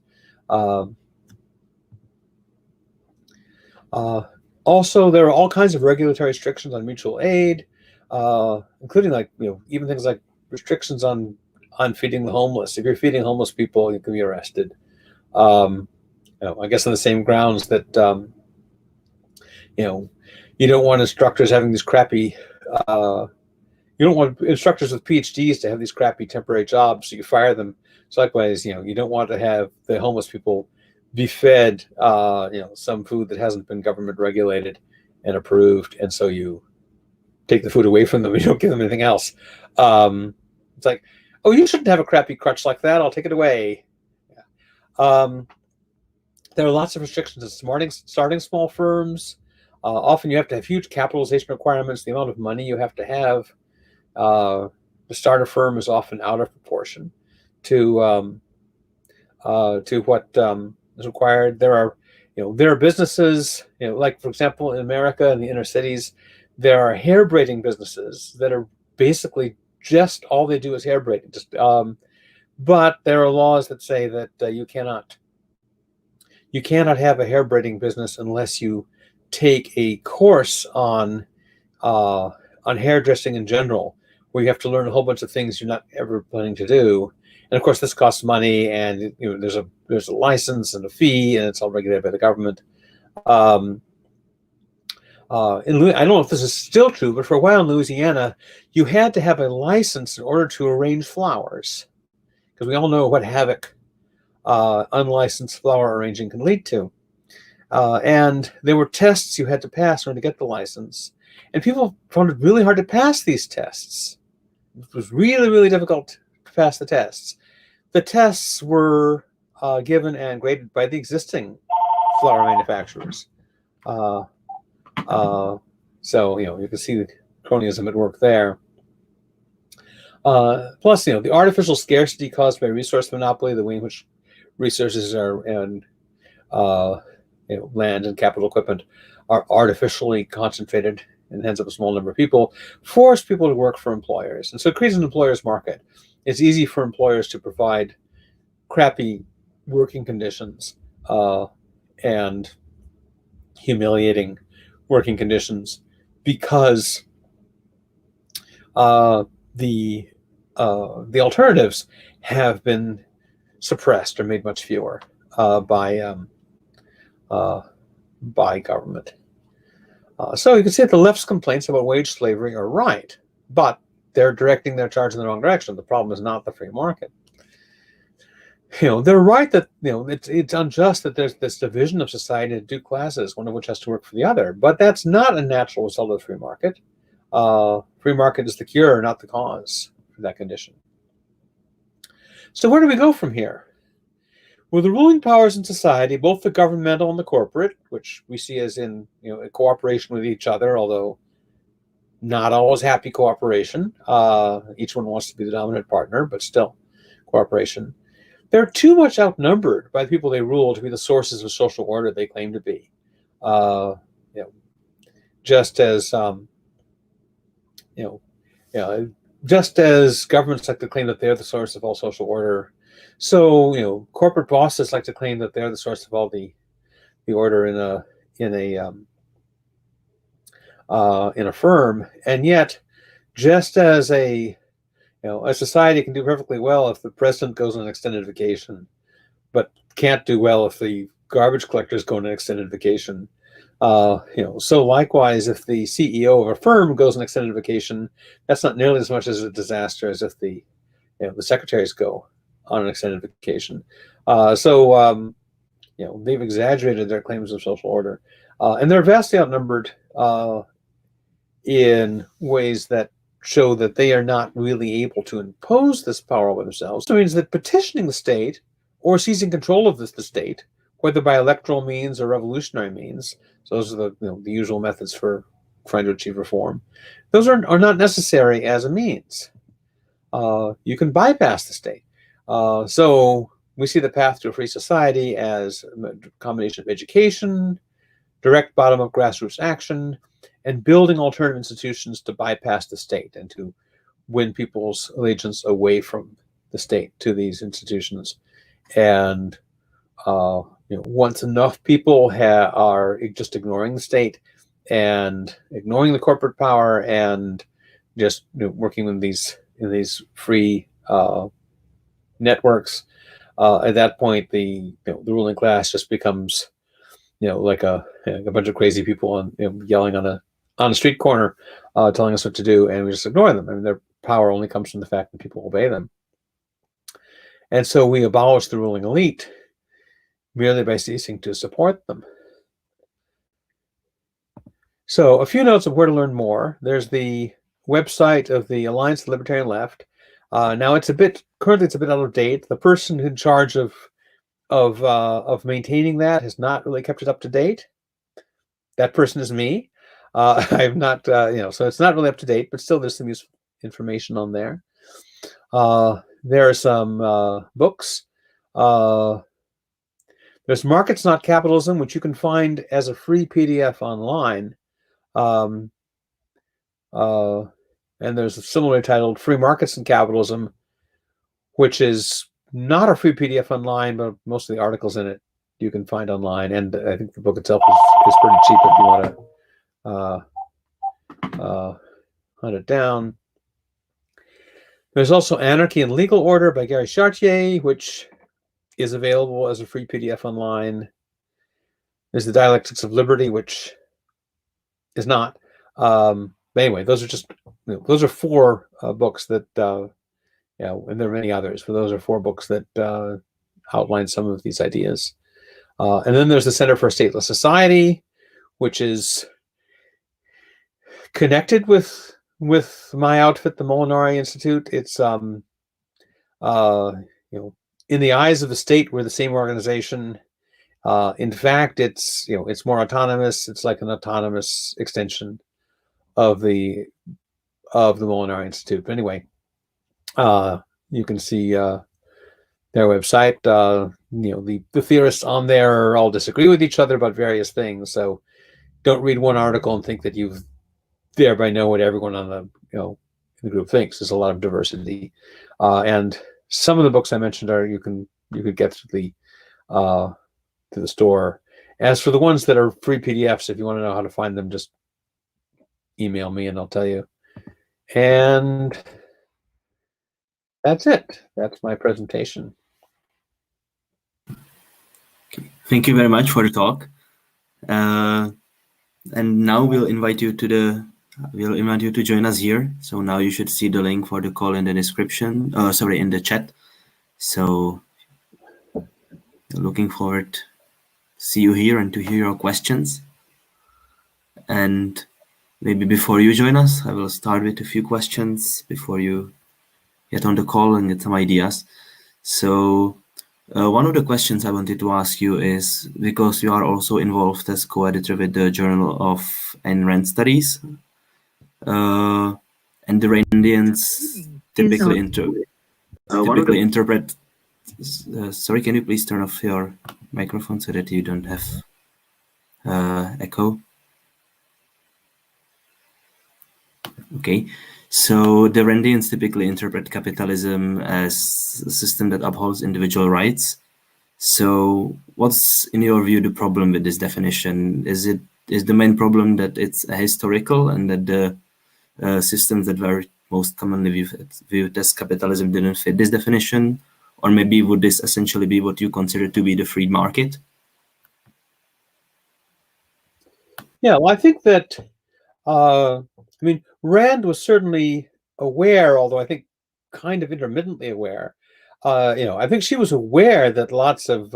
Also, there are all kinds of regulatory restrictions on mutual aid, including even things like restrictions on feeding the homeless. If you're feeding homeless people, you can be arrested. I guess on the same grounds that you don't want instructors having these crappy. You don't want instructors with PhDs to have these crappy temporary jobs, so you fire them. So likewise, you don't want to have the homeless people be fed, some food that hasn't been government regulated, and approved, and so you take the food away from them. You don't give them anything else. It's like, oh, you shouldn't have a crappy crutch like that. I'll take it away. Yeah. There are lots of restrictions in starting small firms. Often you have to have huge capitalization requirements. The amount of money you have to have to start a firm is often out of proportion to what is required. There are businesses, like for example in America in the inner cities, there are hair braiding businesses that are basically just all they do is hair braiding. But there are laws that say that you cannot have a hair braiding business unless you take a course on hairdressing in general, where you have to learn a whole bunch of things you're not ever planning to do. And of course, this costs money, and there's a license and a fee, and it's all regulated by the government. I don't know if this is still true, but for a while in Louisiana, you had to have a license in order to arrange flowers, because we all know what havoc unlicensed flower arranging can lead to. And there were tests you had to pass in order to get the license. And people found it really hard to pass these tests. It was really, really difficult to pass the tests. The tests were given and graded by the existing flower manufacturers. So, you can see the cronyism at work there. Plus, the artificial scarcity caused by resource monopoly, the way in which resources and land and capital equipment are artificially concentrated in the hands of a small number of people, force people to work for employers. And so it creates an employer's market. It's easy for employers to provide crappy working conditions and humiliating working conditions because the alternatives have been suppressed or made much fewer by government. So you can see that the left's complaints about wage slavery are right, but they're directing their charge in the wrong direction. The problem is not the free market. They're right that it's unjust that there's this division of society into two classes, one of which has to work for the other. But that's not a natural result of the free market. Free market is the cure, not the cause for that condition. So where do we go from here? Well, the ruling powers in society, both the governmental and the corporate, which we see as in cooperation with each other, although not always happy cooperation. Each one wants to be the dominant partner, but still cooperation. They're too much outnumbered by the people they rule to be the sources of social order they claim to be. Just as just as governments like to claim that they're the source of all social order, so corporate bosses like to claim that they're the source of all the order in a firm. And yet, just as a society can do perfectly well if the president goes on an extended vacation, but can't do well if the garbage collectors go on an extended vacation. So likewise, if the CEO of a firm goes on an extended vacation, that's not nearly as much as a disaster as if the secretaries go on an extended vacation. They've exaggerated their claims of social order, and they're vastly outnumbered in ways that show that they are not really able to impose this power over themselves. So it means that petitioning the state or seizing control of the state, whether by electoral means or revolutionary means, so those are the usual methods for trying to achieve reform, those are not necessary as a means. You can bypass the state. So we see the path to a free society as a combination of education, direct bottom-up grassroots action, and building alternative institutions to bypass the state and to win people's allegiance away from the state to these institutions. And once enough people are just ignoring the state and ignoring the corporate power and just working in these free networks, at that point the ruling class just becomes like a bunch of crazy people yelling on a street corner, telling us what to do, and we just ignore them. I mean, their power only comes from the fact that people obey them. And so we abolish the ruling elite merely by ceasing to support them. So a few notes of where to learn more. There's the website of the Alliance of the Libertarian Left. Now currently it's a bit out of date. The person in charge of maintaining that has not really kept it up to date. That person is me. I've not, so it's not really up to date, but still there's some useful information on there. There are some books. There's Markets Not Capitalism, which you can find as a free PDF online. And there's a similarly titled Free Markets and Capitalism, which is not a free PDF online, but most of the articles in it you can find online. And I think the book itself is pretty cheap if you want to hunt it down. There's also Anarchy and Legal Order by Gary Chartier, which is available as a free PDF online. There's The Dialectics of Liberty, which is not. But anyway, those are four books that, and there are many others, but those are four books that outline some of these ideas. And then there's the Center for a Stateless Society, which is connected with my outfit, the Molinari Institute. It's in the eyes of the state, we're the same organization. In fact, it's more autonomous. It's like an autonomous extension of the Molinari Institute. But anyway, you can see their website. The theorists on there all disagree with each other about various things. So don't read one article and think that you thereby know what everyone on the in the group thinks. There's a lot of diversity, and some of the books I mentioned you could get to the store. As for the ones that are free PDFs, if you want to know how to find them, just email me and I'll tell you. And that's it. That's my presentation. Okay. Thank you very much for the talk. And now we'll invite you to join us here. So now you should see the link for the call in the description. In the chat. So looking forward to see you here and to hear your questions. And maybe before you join us, I will start with a few questions before you get on the call and get some ideas. So one of the questions I wanted to ask you is, because you are also involved as co-editor with the Journal of Ayn Rand Studies, and the Randians typically interpret. Sorry, can you please turn off your microphone so that you don't have echo? Okay, so the Randians typically interpret capitalism as a system that upholds individual rights. So what's, in your view, the problem with this definition? Is the main problem that it's historical and that the systems that were most commonly viewed as capitalism didn't fit this definition? Or maybe would this essentially be what you consider to be the free market? Yeah, well, I think that, Rand was certainly aware, although I think kind of intermittently aware. I think she was aware that lots of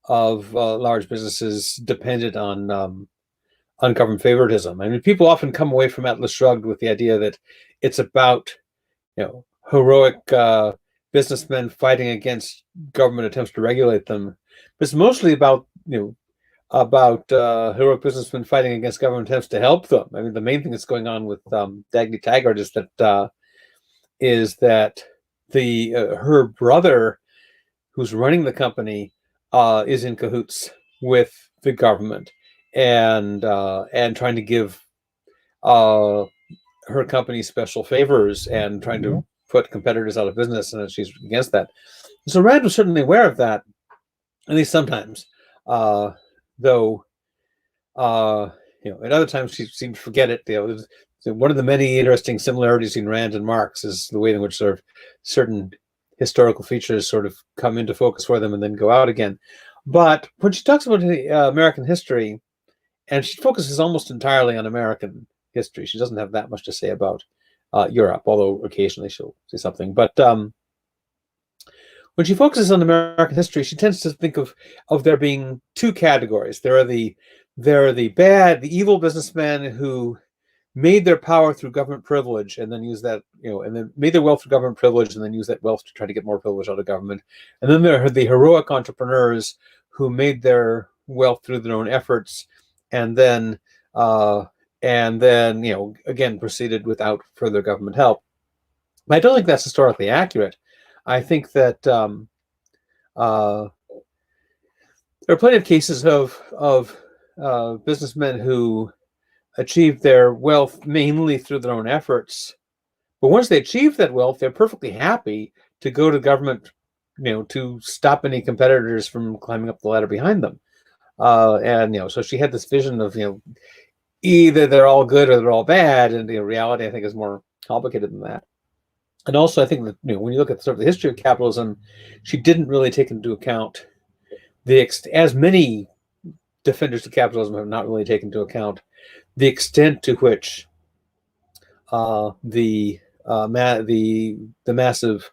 large businesses depended on government favoritism. I mean, people often come away from Atlas Shrugged with the idea that it's about, heroic businessmen fighting against government attempts to regulate them. But it's mostly about, heroic businessmen fighting against government attempts to help them. I mean, the main thing that's going on with Dagny Taggart is that her brother, who's running the company, is in cahoots with the government and trying to give her company special favors and trying to put competitors out of business, and she's against that. So Rand was certainly aware of that, at least sometimes, though at other times she seemed to forget it. One of the many interesting similarities in Rand and Marx is the way in which sort of certain historical features sort of come into focus for them and then go out again. But when she talks about American history, and she focuses almost entirely on American history, she doesn't have that much to say about Europe, although occasionally she'll say something. But when she focuses on American history, she tends to think of there being two categories. There are the They're the evil businessmen who made their power through government privilege and then use that, and then made their wealth through government privilege and then use that wealth to try to get more privilege out of government. And then there are the heroic entrepreneurs who made their wealth through their own efforts and then again proceeded without further government help. I don't think that's historically accurate. I think that there are plenty of cases of businessmen who achieved their wealth mainly through their own efforts. But once they achieve that wealth, they're perfectly happy to go to government, to stop any competitors from climbing up the ladder behind them. So she had this vision of, either they're all good or they're all bad. And reality, I think, is more complicated than that. And also, I think that, when you look at sort of the history of capitalism, she didn't really take into account as many defenders of capitalism have not really taken into account the extent to which the massive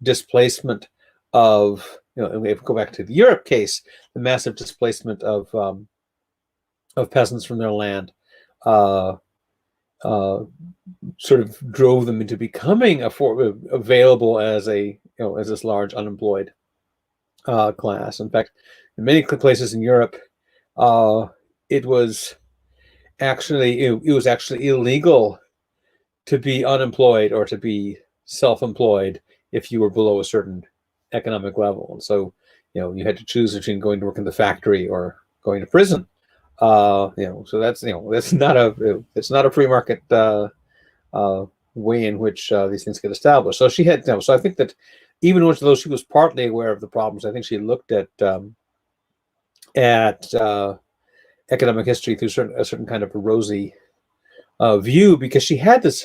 displacement of, and we have to go back to the Europe case, the massive displacement of peasants from their land sort of drove them into becoming available as as this large unemployed class. In fact, in many places in Europe, it was actually illegal to be unemployed or to be self-employed if you were below a certain economic level. And so, you had to choose between going to work in the factory or going to prison. So that's not a free market way in which these things get established. So she had, so I think that even though she was partly aware of the problems, I think she looked at economic history through a certain kind of a rosy view, because she had this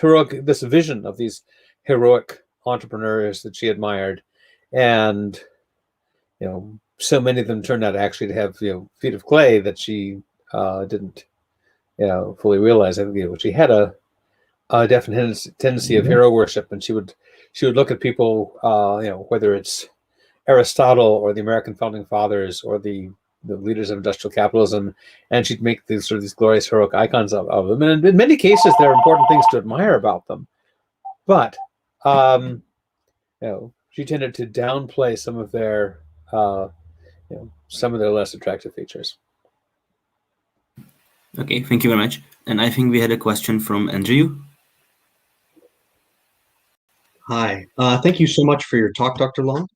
vision of these heroic entrepreneurs that she admired, and so many of them turned out actually to have feet of clay that she didn't fully realize. I think she had a definite tendency of hero worship, and she would look at people, whether it's Aristotle or the American founding fathers or the leaders of industrial capitalism, and she'd make these glorious heroic icons of them. And in many cases, there are important things to admire about them, but she tended to downplay some of their less attractive features. Okay, thank you very much. And I think we had a question from Andrew. Hi, thank you so much for your talk, Dr. Long.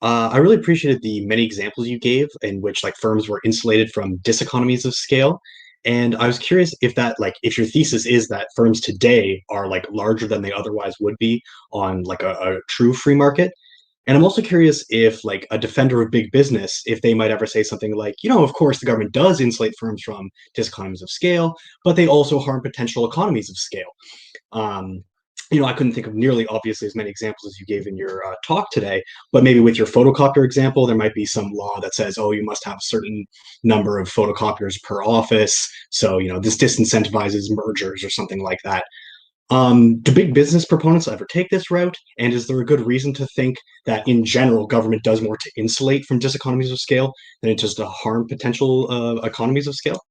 I really appreciated the many examples you gave in which firms were insulated from diseconomies of scale. And I was curious if if your thesis is that firms today are larger than they otherwise would be on a true free market. And I'm also curious if a defender of big business, if they might ever say something like, of course the government does insulate firms from diseconomies of scale, but they also harm potential economies of scale. I couldn't think of nearly obviously as many examples as you gave in your talk today, but maybe with your photocopier example, there might be some law that says, oh, you must have a certain number of photocopiers per office. So, this disincentivizes mergers or something like that. Do big business proponents ever take this route? And is there a good reason to think that in general, government does more to insulate from diseconomies of scale than it does to harm potential economies of scale?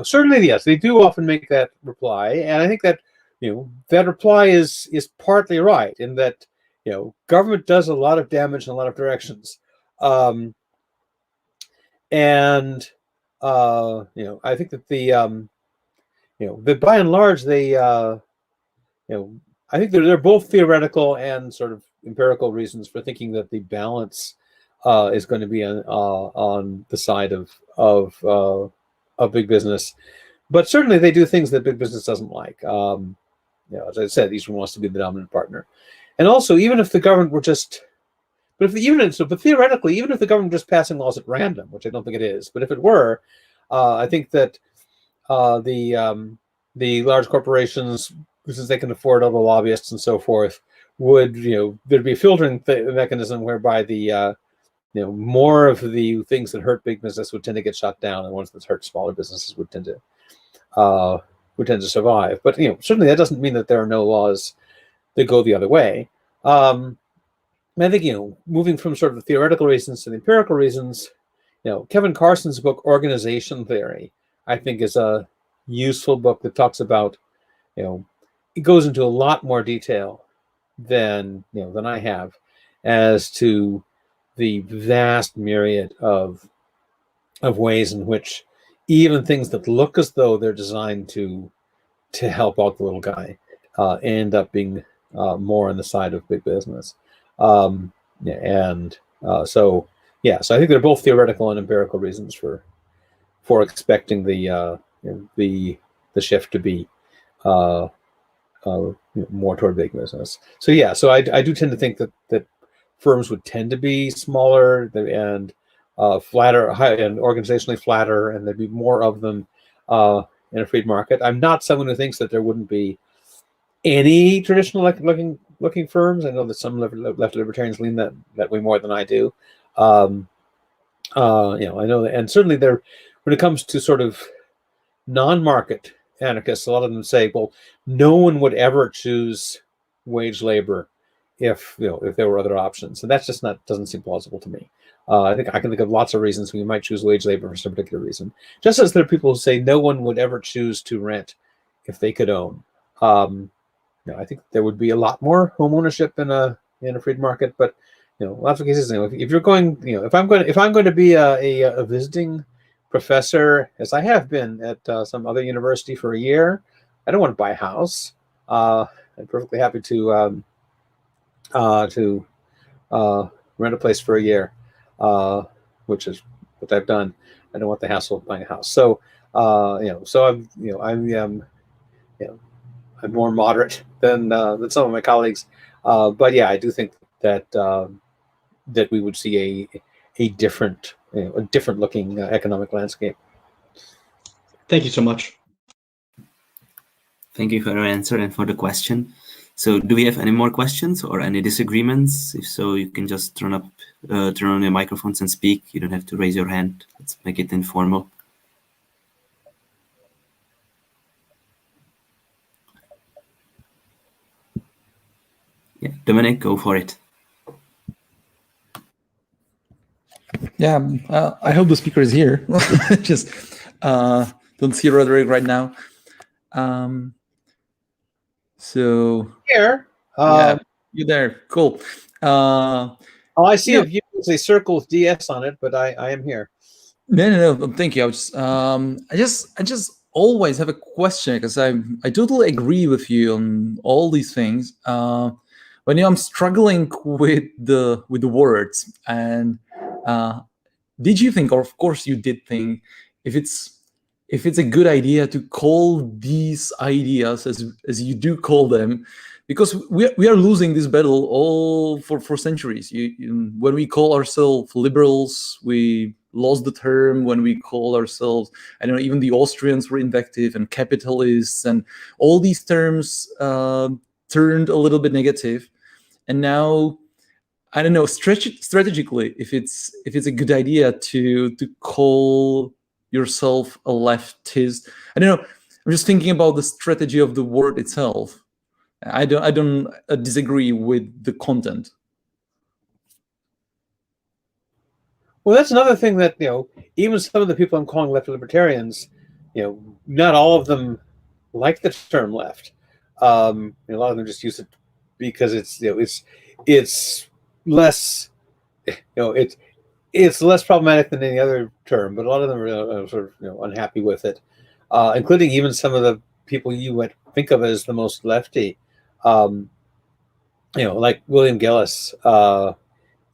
Certainly, yes, they do often make that reply. And I think that that reply is partly right in that, government does a lot of damage in a lot of directions. I think that that by and large, they, I think they're both theoretical and sort of empirical reasons for thinking that the balance is going to be on the side of big business. But certainly they do things that big business doesn't like. As I said, each one wants to be the dominant partner. And also, even if the government were but theoretically, even if the government were just passing laws at random, which I don't think it is, but if it were, I think that the large corporations, since they can afford all the lobbyists and so forth, would, there'd be a filtering mechanism whereby the more of the things that hurt big business would tend to get shut down, and ones that hurt smaller businesses would tend to survive. But certainly that doesn't mean that there are no laws that go the other way. I think moving from sort of the theoretical reasons to the empirical reasons, Kevin Carson's book Organization Theory, I think, is a useful book that talks about, it goes into a lot more detail than I have as to the vast myriad of ways in which even things that look as though they're designed to help out the little guy end up being more on the side of big business. So I think they're both theoretical and empirical reasons for expecting the shift to be more toward big business. So I do tend to think that firms would tend to be smaller and flatter, and organizationally flatter, and there'd be more of them in a free market. I'm not someone who thinks that there wouldn't be any traditional looking firms. I know that some left libertarians lean that way more than I do. I know that, and certainly when it comes to sort of non-market anarchists, a lot of them say, well, no one would ever choose wage labor if there were other options, and that's just doesn't seem plausible to me. I can think of lots of reasons we might choose wage labor for some particular reason. Just as there are people who say no one would ever choose to rent if they could own. I think there would be a lot more home ownership in a free market, but lots of cases. If you're going, if I'm going to be a visiting professor, as I have been at some other university for a year, I don't want to buy a house. I'm perfectly happy to rent a place for a year, which is what I've done. I don't want the hassle of buying a house. So I'm more moderate than some of my colleagues, but yeah, I do think that that we would see a different looking economic landscape. Thank you so much. Thank you for your answer and for the question. So do we have any more questions or any disagreements? If so, you can just turn on your microphones and speak. You don't have to raise your hand. Let's make it informal. Yeah, Dominic, go for it. Yeah, I hope the speaker is here. Just don't see Roderick right now. So Here, yeah, you there? Cool. I see a view with a circle with DS on it, but I am here. No. Thank you. I just always have a question, because I totally agree with you on all these things. But I'm struggling with the words. And did you think, or of course you did think, if it's a good idea to call these ideas as you do call them, because we are losing this battle all for centuries. When we call ourselves liberals, we lost the term. When we call ourselves, I don't know, even the Austrians were invective, and capitalists, and all these terms turned a little bit negative. And now, I don't know, strategically, if it's a good idea to call yourself a leftist. I don't know. I'm just thinking about the strategy of the word itself. I don't disagree with the content. Well, that's another thing that even some of the people I'm calling left libertarians, not all of them like the term left. A lot of them just use it because it's less it's less problematic than any other term, but a lot of them are sort of unhappy with it, including even some of the people you would think of as the most lefty. Like William Gillis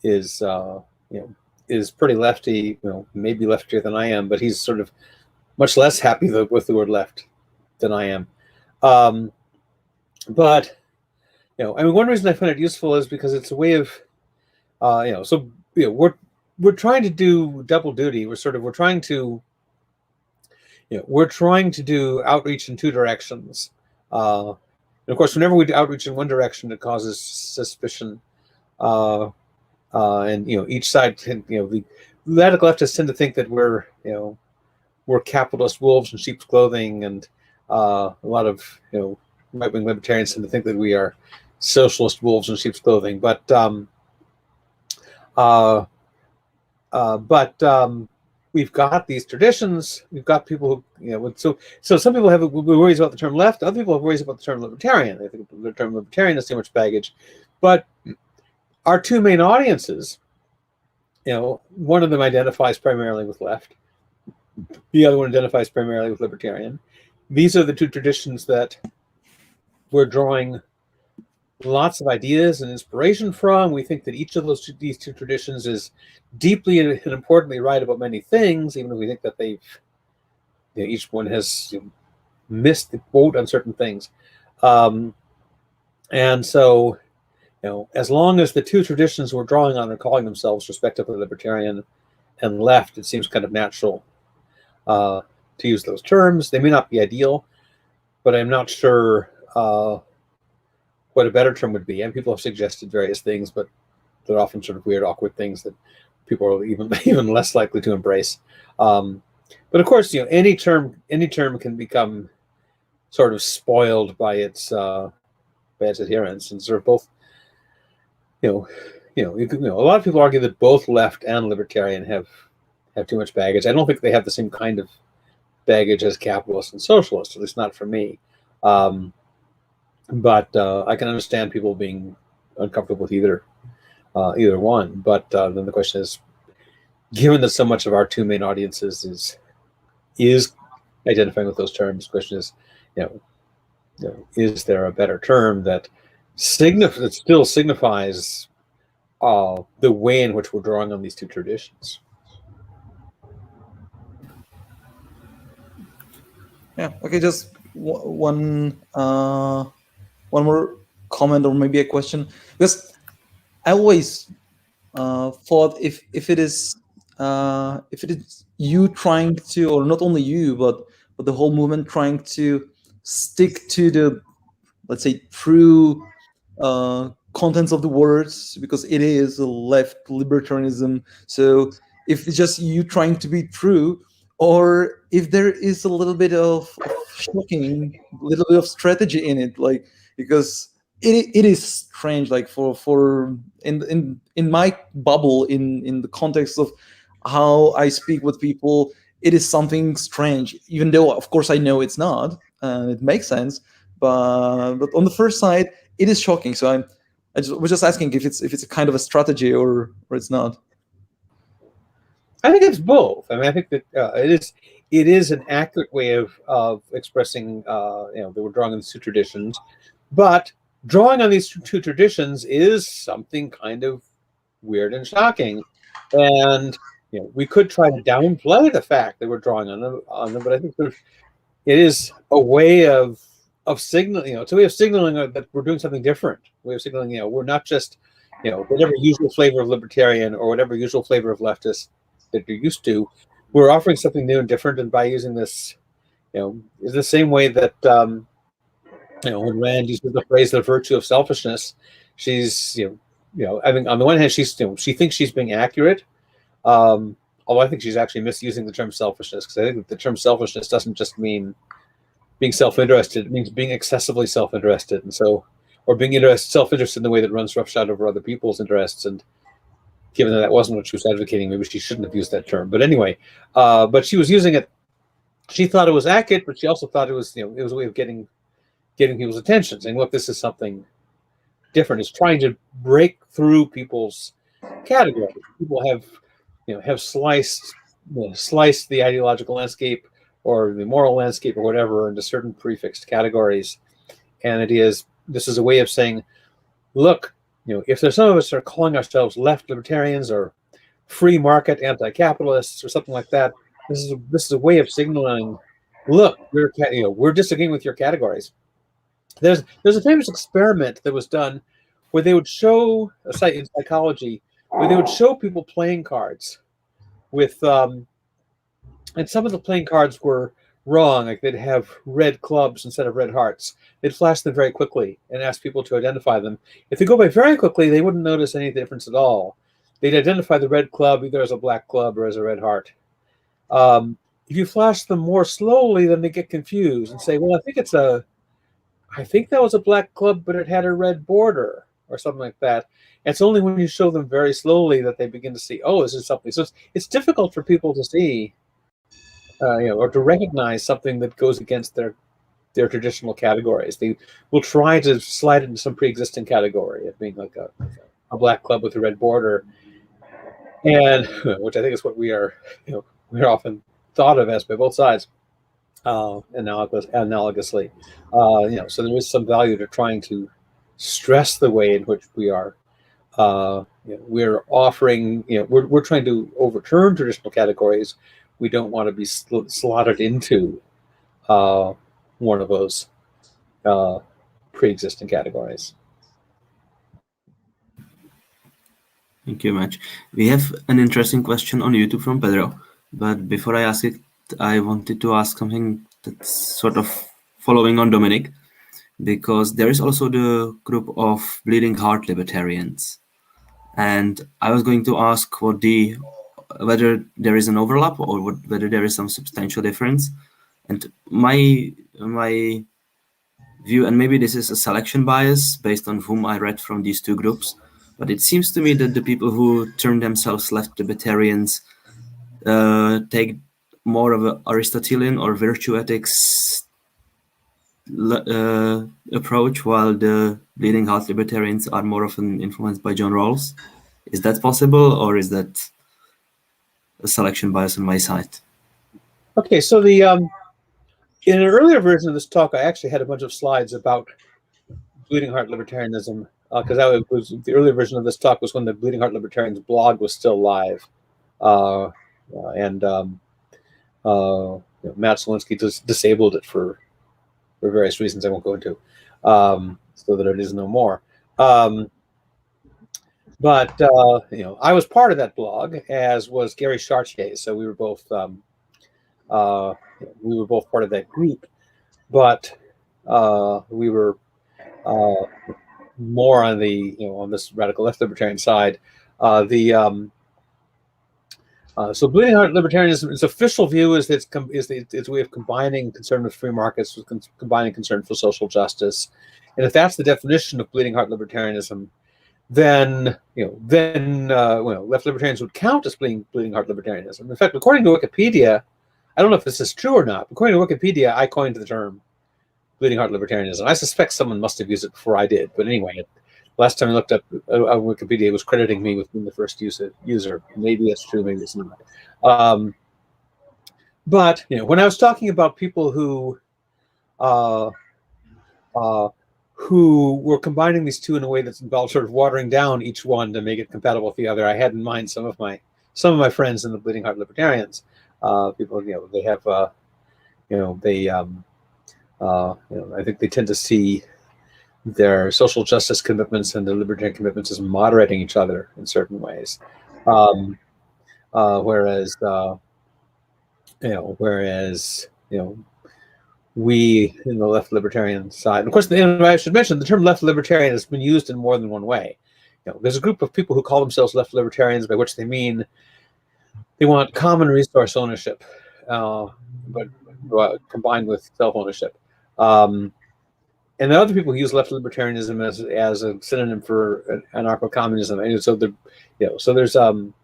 is pretty lefty, maybe leftier than I am, but he's sort of much less happy with the word left than I am. But one reason I find it useful is because it's a way of, we're trying to do double duty. We're trying to do outreach in two directions. And of course, whenever we do outreach in one direction, it causes suspicion. And each side, the radical leftists tend to think that we're capitalist wolves in sheep's clothing, and a lot of right-wing libertarians tend to think that we are socialist wolves in sheep's clothing. But we've got these traditions. We've got people who, so some people have worries about the term left. Other people have worries about the term libertarian. They think the term libertarian has too much baggage. But our two main audiences, one of them identifies primarily with left. The other one identifies primarily with libertarian. These are the two traditions that we're drawing lots of ideas and inspiration from. We think that each of these two traditions is deeply and importantly right about many things, even though we think that each one has missed the boat on certain things. And so, as long as the two traditions we're drawing on are calling themselves respectively libertarian and left, it seems kind of natural to use those terms. They may not be ideal, but I'm not sure what a better term would be. And people have suggested various things, but they're often sort of weird, awkward things that people are even less likely to embrace. But of course, any term can become sort of spoiled by its adherents, and sort of both. A lot of people argue that both left and libertarian have too much baggage. I don't think they have the same kind of baggage as capitalists and socialists, at least not for me. But I can understand people being uncomfortable with either one. But then the question is, given that so much of our two main audiences is identifying with those terms, the question is, is there a better term that still signifies the way in which we're drawing on these two traditions? Yeah. Okay. Just one more comment, or maybe a question, because I always thought if it is you trying to, or not only you, but the whole movement trying to stick to the, let's say, true contents of the words, because it is a left libertarianism. So if it's just you trying to be true, or if there is a little bit of shocking, little bit of strategy in it, like, because it is strange, like for in my bubble, in the context of how I speak with people, it is something strange, even though of course I know it's not, and it makes sense, but on the first side it is shocking. So I was just asking if it's a kind of a strategy, or it's not. I think it's both. I mean, I think that it is an accurate way of expressing that we're drawing on these two traditions, but drawing on these two traditions is something kind of weird and shocking, and we could try to downplay the fact that we're drawing on them, but I think it is a way of signaling. It's a way of signaling that we're doing something different. A way of signaling, we're not just whatever usual flavor of libertarian or whatever usual flavor of leftist that you're used to. We're offering something new and different, and by using this, is the same way that when Rand uses the phrase "the virtue of selfishness," she's I mean, on the one hand, she thinks she's being accurate, although I think she's actually misusing the term selfishness, because I think that the term selfishness doesn't just mean being self-interested; it means being excessively self-interested, and so, or being self-interested in the way that runs roughshod over other people's interests. And given that wasn't what she was advocating, maybe she shouldn't have used that term. But anyway, but she was using it. She thought it was accurate, but she also thought it was it was a way of getting people's attention, saying, "Look, this is something different." It's trying to break through people's categories. People have sliced the ideological landscape or the moral landscape or whatever into certain prefixed categories, and this is a way of saying, look, if there's some of us are calling ourselves left libertarians or free market anti-capitalists or something like that, this is a way of signaling, look, we're disagreeing with your categories. There's a famous experiment that was done where they would show a site in psychology where they would show people playing cards with and some of the playing cards were wrong, like they'd have red clubs instead of red hearts. They'd flash them very quickly and ask people to identify them. If they go by very quickly, they wouldn't notice any difference at all. They'd identify the red club either as a black club or as a red heart. If you flash them more slowly, then they get confused and say, well, I think that was a black club, but it had a red border. or something like that. It's only when you show them very slowly that they begin to see, oh, this is something. So it's difficult for people to see, or to recognize something that goes against their traditional categories. They will try to slide into some pre-existing category of being like a black club with a red border, and which I think is what we are, we're often thought of as by both sides, analogously. So there is some value to trying to stress the way in which we are. We're offering, we're trying to overturn traditional categories. We don't want to be slotted into one of those pre-existing categories. Thank you much. We have an interesting question on YouTube from Pedro, but before I ask it, I wanted to ask something that's sort of following on Dominic, because there is also the group of bleeding heart libertarians, and I was going to ask whether there is an overlap or whether there is some substantial difference. And my view, and maybe this is a selection bias based on whom I read from these two groups, but it seems to me that the people who term themselves left libertarians take more of an Aristotelian or virtue ethics approach, while the bleeding heart libertarians are more often influenced by John Rawls. Is that possible, or is that a selection bias on my side? Okay, so in an earlier version of this talk, I actually had a bunch of slides about bleeding heart libertarianism, because that was the earlier version of this talk was when the Bleeding Heart Libertarians blog was still live, and Matt Selinsky just disabled it for various reasons I won't go into, so that it is no more. But I was part of that blog, as was Gary Chartier, so we were both part of that group, but we were more on the on this radical left libertarian side. So bleeding heart libertarianism, its official view is that its way of combining concern with free markets with combining concern for social justice, and if that's the definition of bleeding heart libertarianism, then left libertarians would count as bleeding heart libertarianism. In fact, according to Wikipedia, I don't know if this is true or not, but according to Wikipedia, I coined the term bleeding heart libertarianism. I suspect someone must have used it before I did, but anyway, last time I looked up Wikipedia, it was crediting me with being the first user. Maybe that's true, maybe it's not. But when I was talking about people who were combining these two in a way that's involved sort of watering down each one to make it compatible with the other, I had in mind some of my friends in the bleeding heart libertarians. People, they have, I think they tend to see their social justice commitments and their libertarian commitments as moderating each other in certain ways, whereas we in the left libertarian side, and of course, I should mention the term left libertarian has been used in more than one way. There's a group of people who call themselves left libertarians, by which they mean they want common resource ownership, but combined with self-ownership. And the other people who use left libertarianism as a synonym for anarcho-communism. And so there's FreeMarket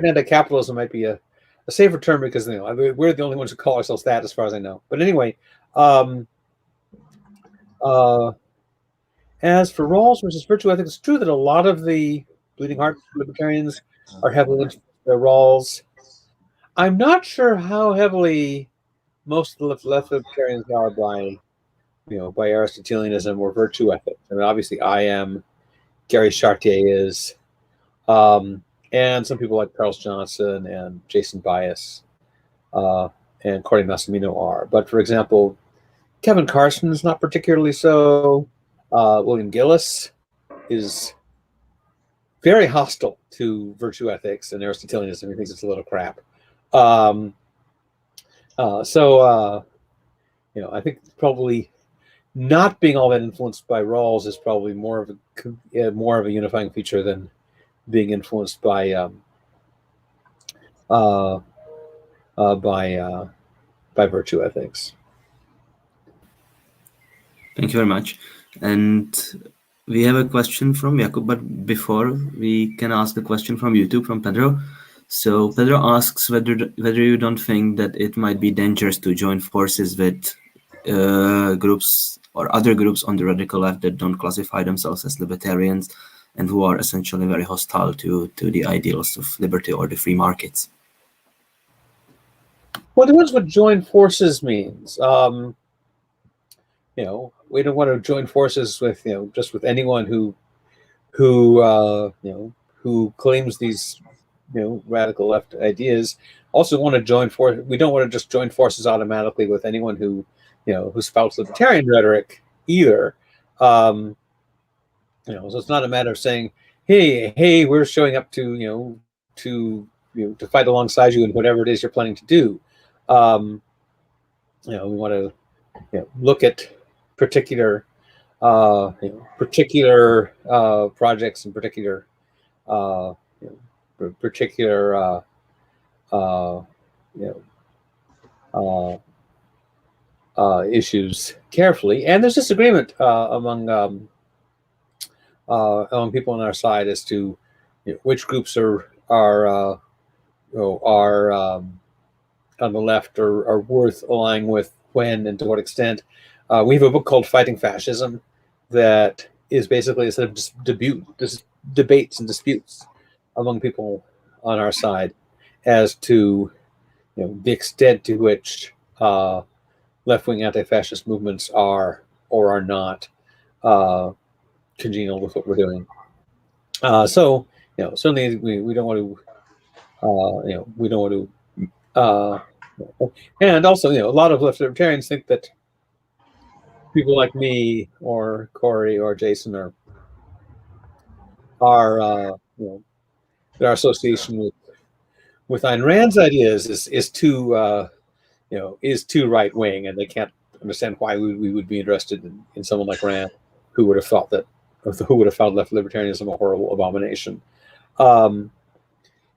AntiCapitalism might be a safer term, because we're the only ones who call ourselves that, as far as I know. But anyway, as for Rawls versus virtue ethics, it's true that a lot of the bleeding heart libertarians are heavily influenced by Rawls. I'm not sure how heavily most of the left libertarians are by Aristotelianism or virtue ethics. I mean, obviously I am, Gary Chartier is, and some people like Charles Johnson and Jason Bias and Corey Massimino are. But for example, Kevin Carson is not particularly so. William Gillis is very hostile to virtue ethics and Aristotelianism. He thinks it's a little crap. I think probably not being all that influenced by Rawls is probably more of a unifying feature than being influenced by virtue ethics. Thank you very much. And we have a question from Jakub, but before we can ask a question from YouTube, from Pedro. So Pedro asks whether you don't think that it might be dangerous to join forces with groups or other groups on the radical left that don't classify themselves as libertarians and who are essentially very hostile to the ideals of liberty or the free markets. Well, it depends what join forces means. You know, we don't want to join forces with, you know, just with anyone who you know, who claims these, you know, radical left ideas. Also want to join we don't want to just join forces automatically with anyone who, you know, who spouts libertarian rhetoric either. You know, so it's not a matter of saying, hey, we're showing up to, you know, to fight alongside you in whatever it is you're planning to do. You know, we want to, you know, look at particular you know, particular projects and particular you know, particular you know, issues carefully. And there's disagreement among people on our side as to, you know, which groups are you know, on the left are worth aligning with, when and to what extent. We have a book called Fighting Fascism that is basically a set of debates and disputes among people on our side as to, you know, the extent to which left-wing anti-fascist movements are or are not congenial with what we're doing. So, you know, certainly we don't want to, you know, we don't want to, and also, you know, a lot of left libertarians think that people like me or Corey or Jason are you know, their association with Ayn Rand's ideas is too you know, is too right wing, and they can't understand why we would be interested in someone like Rand, who would have thought that, who would have found left libertarianism a horrible abomination. You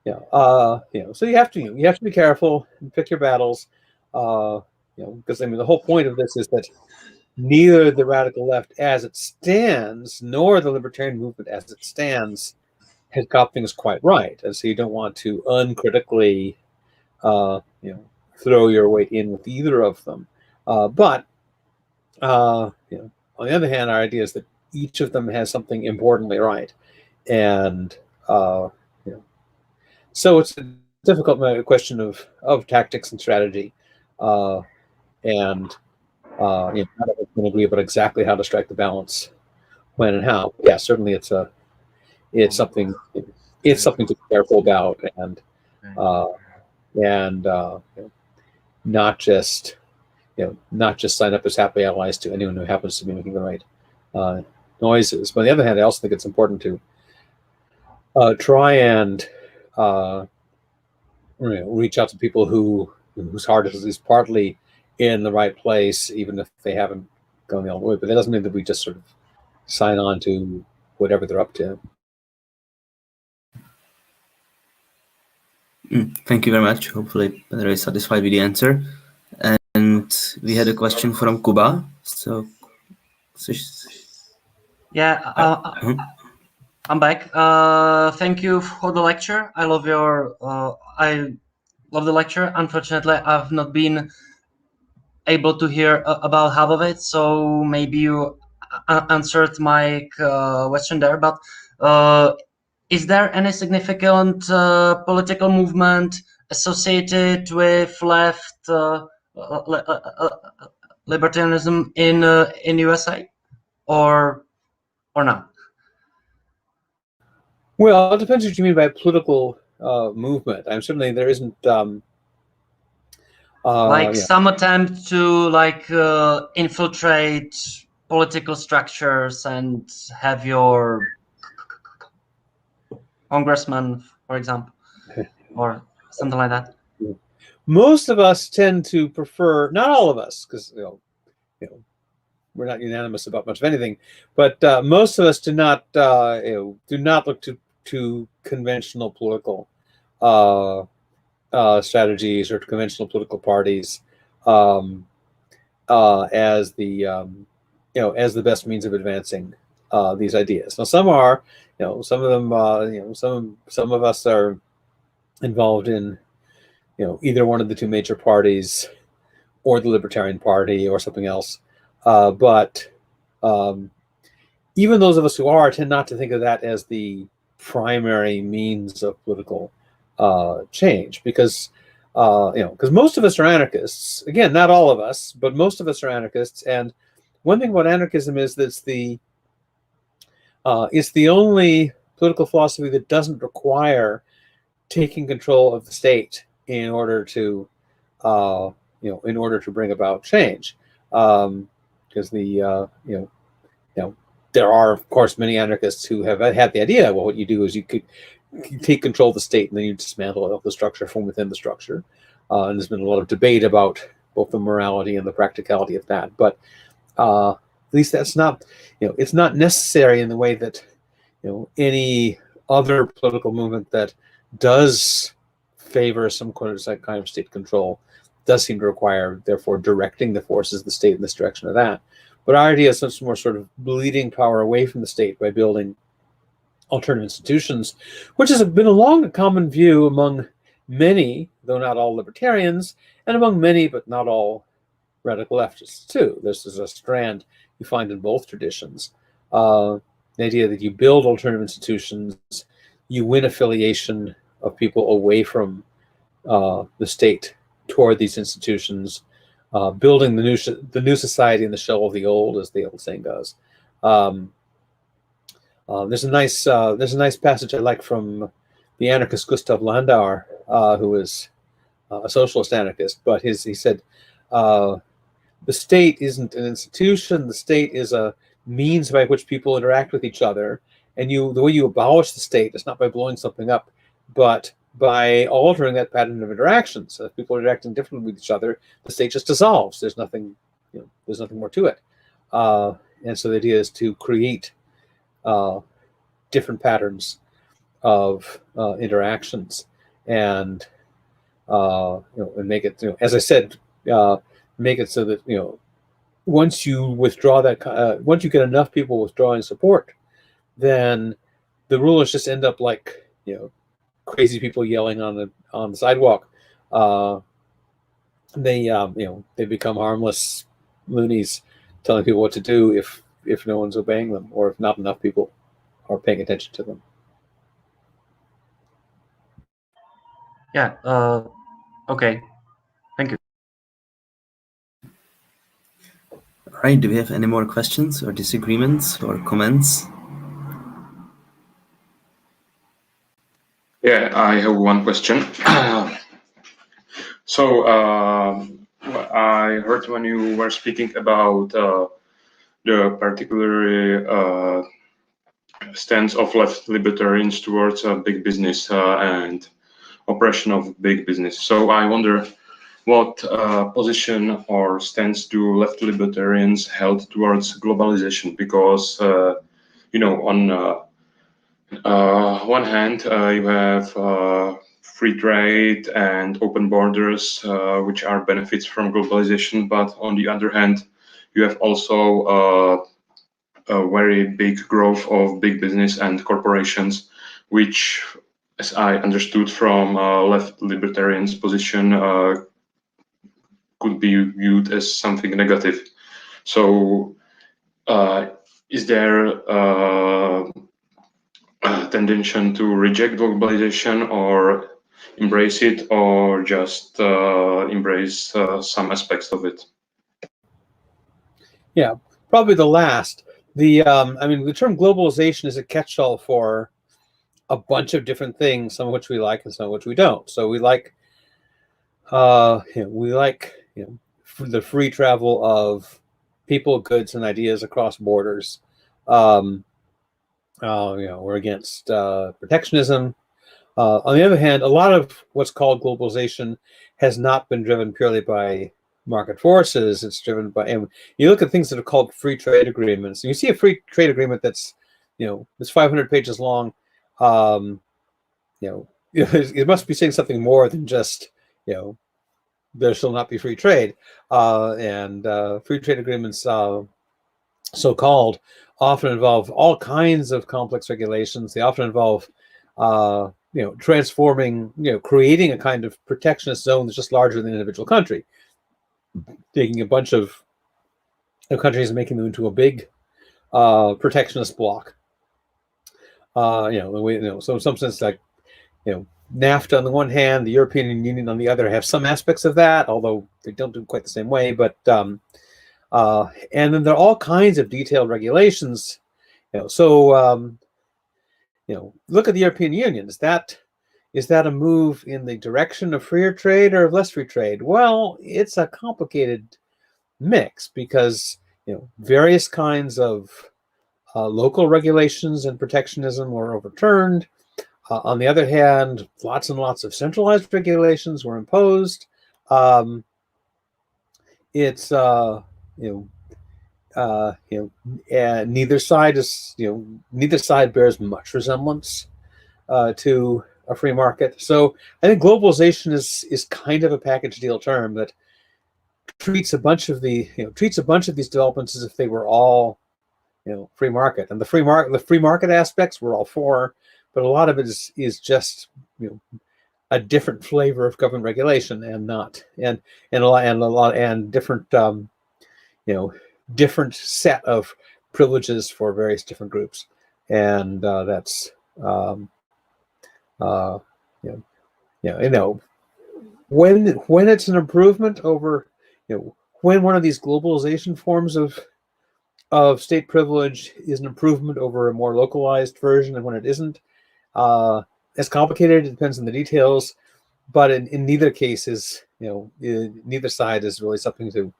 know, so you have to be careful and pick your battles. You know, because I mean, the whole point of this is that neither the radical left as it stands nor the libertarian movement as it stands has got things quite right, and so you don't want to uncritically you know, throw your weight in with either of them. But you know, on the other hand, our idea is that each of them has something importantly right, and you know, so it's a difficult question of tactics and strategy, and you know, none of us can agree about exactly how to strike the balance, when and how. Yeah, certainly it's something to be careful about, and you know, not just sign up as happy allies to anyone who happens to be making the right noises. But on the other hand, I also think it's important to try and you know, reach out to people whose heart is at least partly in the right place, even if they haven't gone the whole way. But that doesn't mean that we just sort of sign on to whatever they're up to. Thank you very much. Hopefully Pedro is satisfied with the answer. And we had a question from Kuba. So yeah, I'm back. Thank you for the lecture. I love the lecture. Unfortunately, I've not been able to hear about half of it, so maybe you answered my question there. But is there any significant political movement associated with left libertarianism in USA, or not? Well, it depends what you mean by political movement. I'm certainly there isn't like yeah. some attempt to infiltrate political structures and have your congressman, for example, or something like that. Most of us tend to prefer, not all of us, because you know, we're not unanimous about much of anything, but most of us do not you know, look to conventional political strategies or conventional political parties as the as the best means of advancing these ideas. Now, some are, some of them, some of us are involved in, either one of the two major parties, or the Libertarian Party, or something else. But even those of us who are tend not to think of that as the primary means of political change, because most of us are anarchists. Again, not all of us, but most of us are anarchists. And one thing about anarchism is that it's the only political philosophy that doesn't require taking control of the state in order to bring about change. Because there are, of course, many anarchists who have had the idea, well, what you do is you take control of the state and then you dismantle the structure from within the structure. And there's been a lot of debate about both the morality and the practicality of that. But at least that's not, it's not necessary in the way that, any other political movement that does favor some kind of state control does seem to require, therefore, directing the forces of the state in this direction or that. But our idea is much more sort of bleeding power away from the state by building alternative institutions, which has been a long common view among many, though not all, libertarians, and among many, but not all, radical leftists too. This is a strand you find in both traditions. The idea that you build alternative institutions, you win affiliation of people away from the state toward these institutions, building the new society in the shell of the old, as the old saying goes. There's a nice passage I like from the anarchist Gustav Landauer, who is a socialist anarchist, but he said, the state isn't an institution. The state is a means by which people interact with each other. And the way you abolish the state is not by blowing something up, but by altering that pattern of interaction. So if people are interacting differently with each other, the state just dissolves. There's nothing, there's nothing more to it. And so the idea is to create different patterns of interactions, and and make it, as I said, make it so that once you withdraw that, once you get enough people withdrawing support, then the rulers just end up like crazy people yelling on the sidewalk. They become harmless loonies telling people what to do if no one's obeying them, or if not enough people are paying attention to them. Yeah. Okay. Thank you. All right. Do we have any more questions or disagreements or comments? Yeah, I have one question. So I heard when you were speaking about the particular stance of left libertarians towards big business and oppression of big business. So I wonder what position or stance do left libertarians held towards globalization? Because on one hand, you have free trade and open borders, which are benefits from globalization, but on the other hand, you have also a very big growth of big business and corporations, which, as I understood from left libertarians' position, could be viewed as something negative. So is there a tendency to reject globalization or embrace it, or just embrace some aspects of it? Yeah, probably the last. The term globalization is a catch-all for a bunch of different things, some of which we like and some of which we don't. So we like the free travel of people, goods, and ideas across borders. We're against protectionism. On the other hand, a lot of what's called globalization has not been driven purely by market forces. It's driven by, and you look at things that are called free trade agreements, and you see a free trade agreement that's, it's 500 pages long. It must be saying something more than just, there shall not be free trade. Free trade agreements so-called, often involve all kinds of complex regulations. They often involve, transforming, creating a kind of protectionist zone that's just larger than an individual country, taking a bunch of countries and making them into a big protectionist bloc. So in some sense, like, NAFTA on the one hand, the European Union on the other, have some aspects of that, although they don't do it quite the same way. But and then there are all kinds of detailed regulations. Look at the European Union. Is that a move in the direction of freer trade or of less free trade? Well, it's a complicated mix, because various kinds of local regulations and protectionism were overturned. On the other hand, lots and lots of centralized regulations were imposed. Neither side bears much resemblance to a free market. So I think globalization is kind of a package deal term that treats a bunch of these developments as if they were all free market, and the free market aspects we're all for, but a lot of it is just a different flavor of government regulation, and different different set of privileges for various different groups, and that's when it's an improvement over when one of these globalization forms of state privilege is an improvement over a more localized version, and when it isn't, it's complicated. It depends on the details, but in neither case is neither side is really something to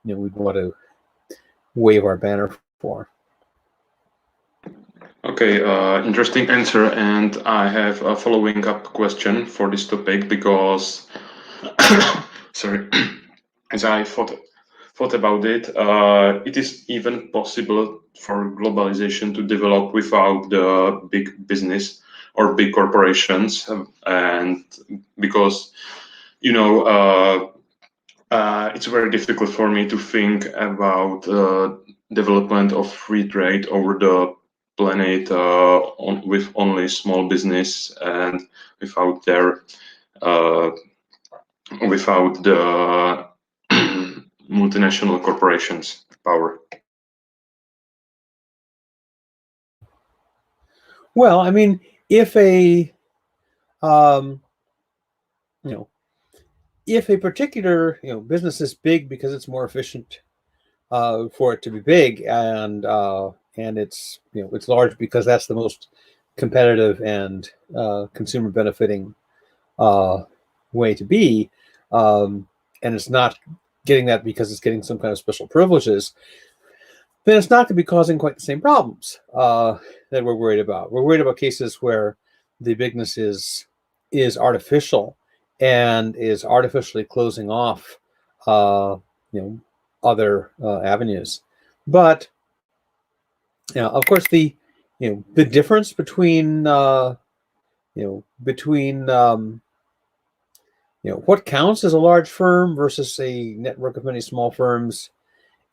we'd want to wave our banner for. Okay, interesting answer, and I have a following up question for this topic, because sorry, as I thought about it, it is even possible for globalization to develop without the big business or big corporations, and because it's very difficult for me to think about development of free trade over the planet with only small business and without the multinational corporations power. Well, I mean, if a particular business is big because it's more efficient for it to be big, and it's it's large because that's the most competitive and consumer benefiting way to be, and it's not getting that because it's getting some kind of special privileges, then it's not going to be causing quite the same problems that we're worried about. We're worried about cases where the bigness is artificial and is artificially closing off other avenues. But of course, the difference between what counts as a large firm versus a network of many small firms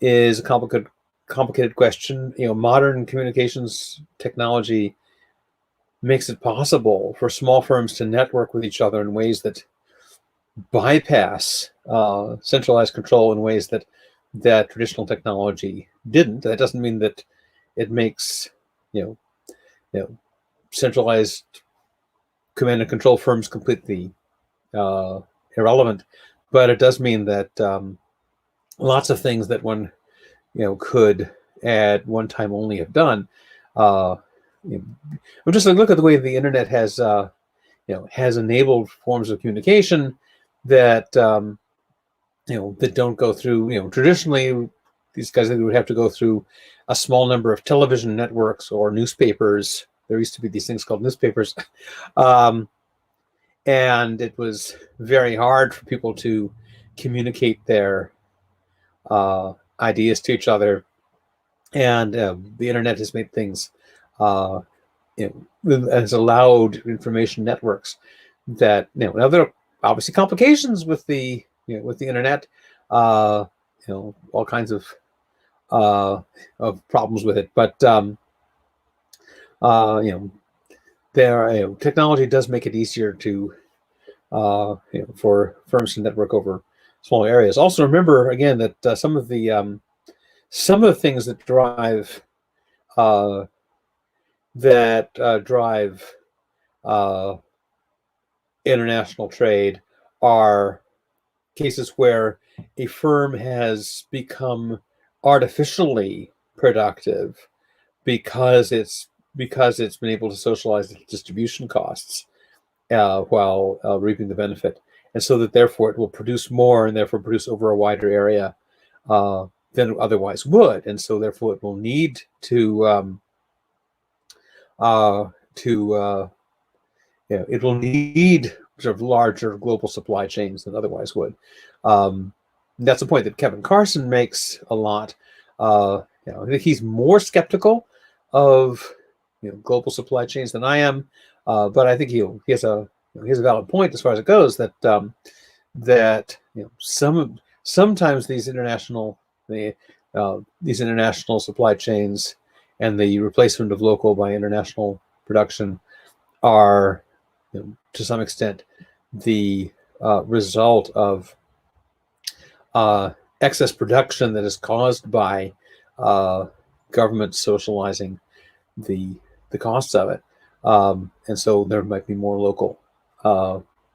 is a complicated question. Modern communications technology makes it possible for small firms to network with each other in ways that bypass centralized control in ways that traditional technology didn't. That doesn't mean that it makes centralized command and control firms completely irrelevant, but it does mean that lots of things that one could at one time only have done. Just look at the way the internet has enabled forms of communication that that don't go through. Traditionally, these guys would have to go through a small number of television networks or newspapers. There used to be these things called newspapers, and it was very hard for people to communicate their ideas to each other. And the internet has made things, has allowed information networks that now there are obviously complications with the internet, all kinds of of problems with it. But technology does make it easier to for firms to network over small areas. Also, remember again that some of the things that drive international trade are cases where a firm has become artificially productive because it's been able to socialize the distribution costs while reaping the benefit, and so that therefore it will produce more and therefore produce over a wider area than it otherwise would, and so therefore it will need to it will need sort of larger global supply chains than otherwise would. That's a point that Kevin Carson makes a lot. I think he's more skeptical of global supply chains than I am, but I think he has a valid point as far as it goes that sometimes these international supply chains and the replacement of local by international production are to some extent the result of excess production that is caused by government socializing the costs of it, and so there might be more local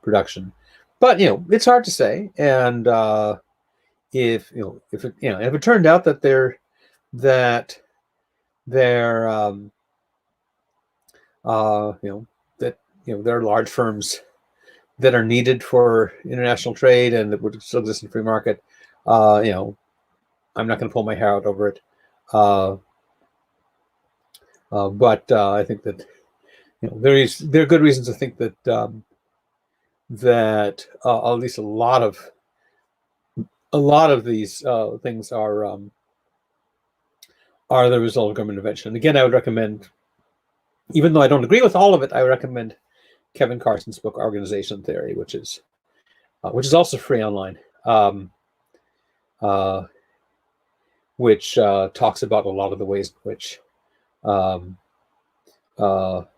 production. But it's hard to say, and if it turned out that there are large firms that are needed for international trade and that would still exist in free market, I'm not going to pull my hair out over it. But I think that there are good reasons to think that at least a lot of these things are the result of government intervention. And again, I would recommend, even though I don't agree with all of it, I would recommend Kevin Carson's book Organization Theory, which is also free online, which talks about a lot of the ways in which what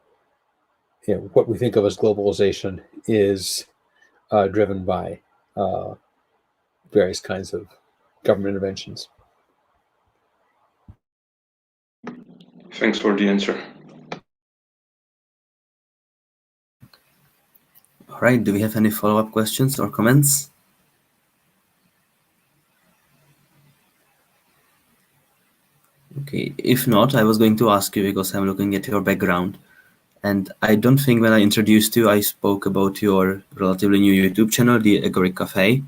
we think of as globalization is driven by various kinds of government interventions. Thanks for the answer. All right, do we have any follow-up questions or comments? Okay, if not, I was going to ask you because I'm looking at your background. And I don't think when I introduced you, I spoke about your relatively new YouTube channel, the Agoric Cafe,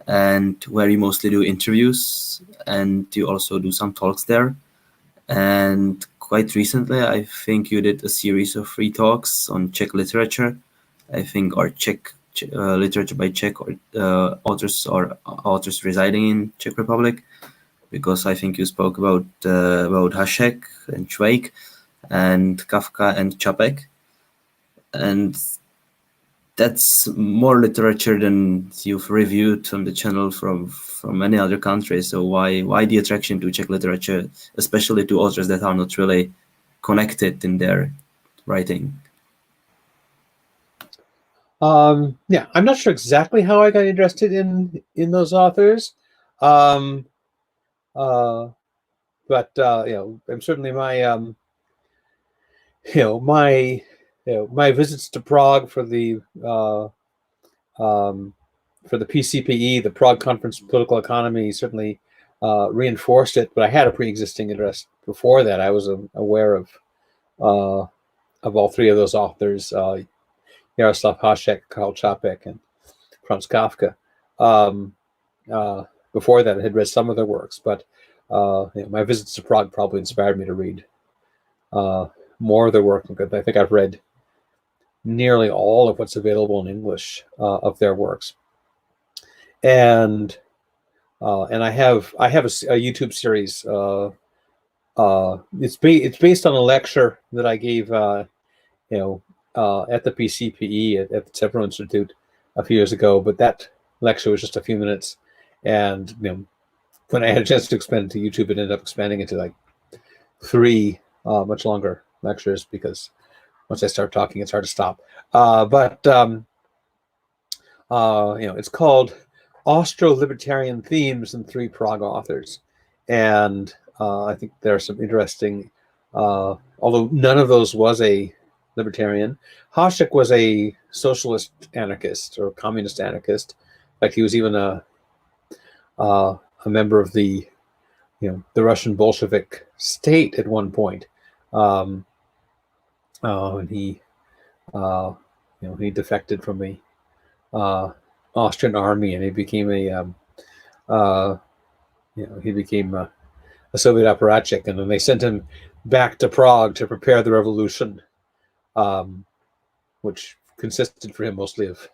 and where you mostly do interviews and you also do some talks there. And quite recently, I think you did a series of free talks on Czech literature, I think, or Czech literature by Czech authors residing in Czech Republic, because I think you spoke about Hašek and Čvejk and Kafka and Čapek, and that's more literature than you've reviewed on the channel from many other countries. So why the attraction to Czech literature, especially to authors that are not really connected in their writing? Yeah, I'm not sure exactly how I got interested in those authors, but I'm certainly my visits to Prague for the PCPE, the Prague Conference on Political Economy, certainly reinforced it. But I had a pre-existing interest before that. I was aware of all three of those authors, Jaroslav Hašek, Karel Čapek, and Franz Kafka. Before that, I had read some of their works, but my visits to Prague probably inspired me to read more of their work. I think I've read nearly all of what's available in English of their works, and I have a YouTube series. It's based on a lecture that I gave at the PCPE at the Severo Institute a few years ago, but that lecture was just a few minutes, and when I had a chance to expand it to YouTube, it ended up expanding into like 3 much longer lectures, because once I start talking, it's hard to stop. It's called Austro-Libertarian Themes and 3 Prague Authors. And I think there are some interesting, although none of those was a libertarian. Hasek was a socialist anarchist or communist anarchist. In fact, he was even a member of the Russian Bolshevik state at one point. And he defected from the Austrian army, and he became a Soviet apparatchik, and then they sent him back to Prague to prepare the revolution, which consisted for him mostly of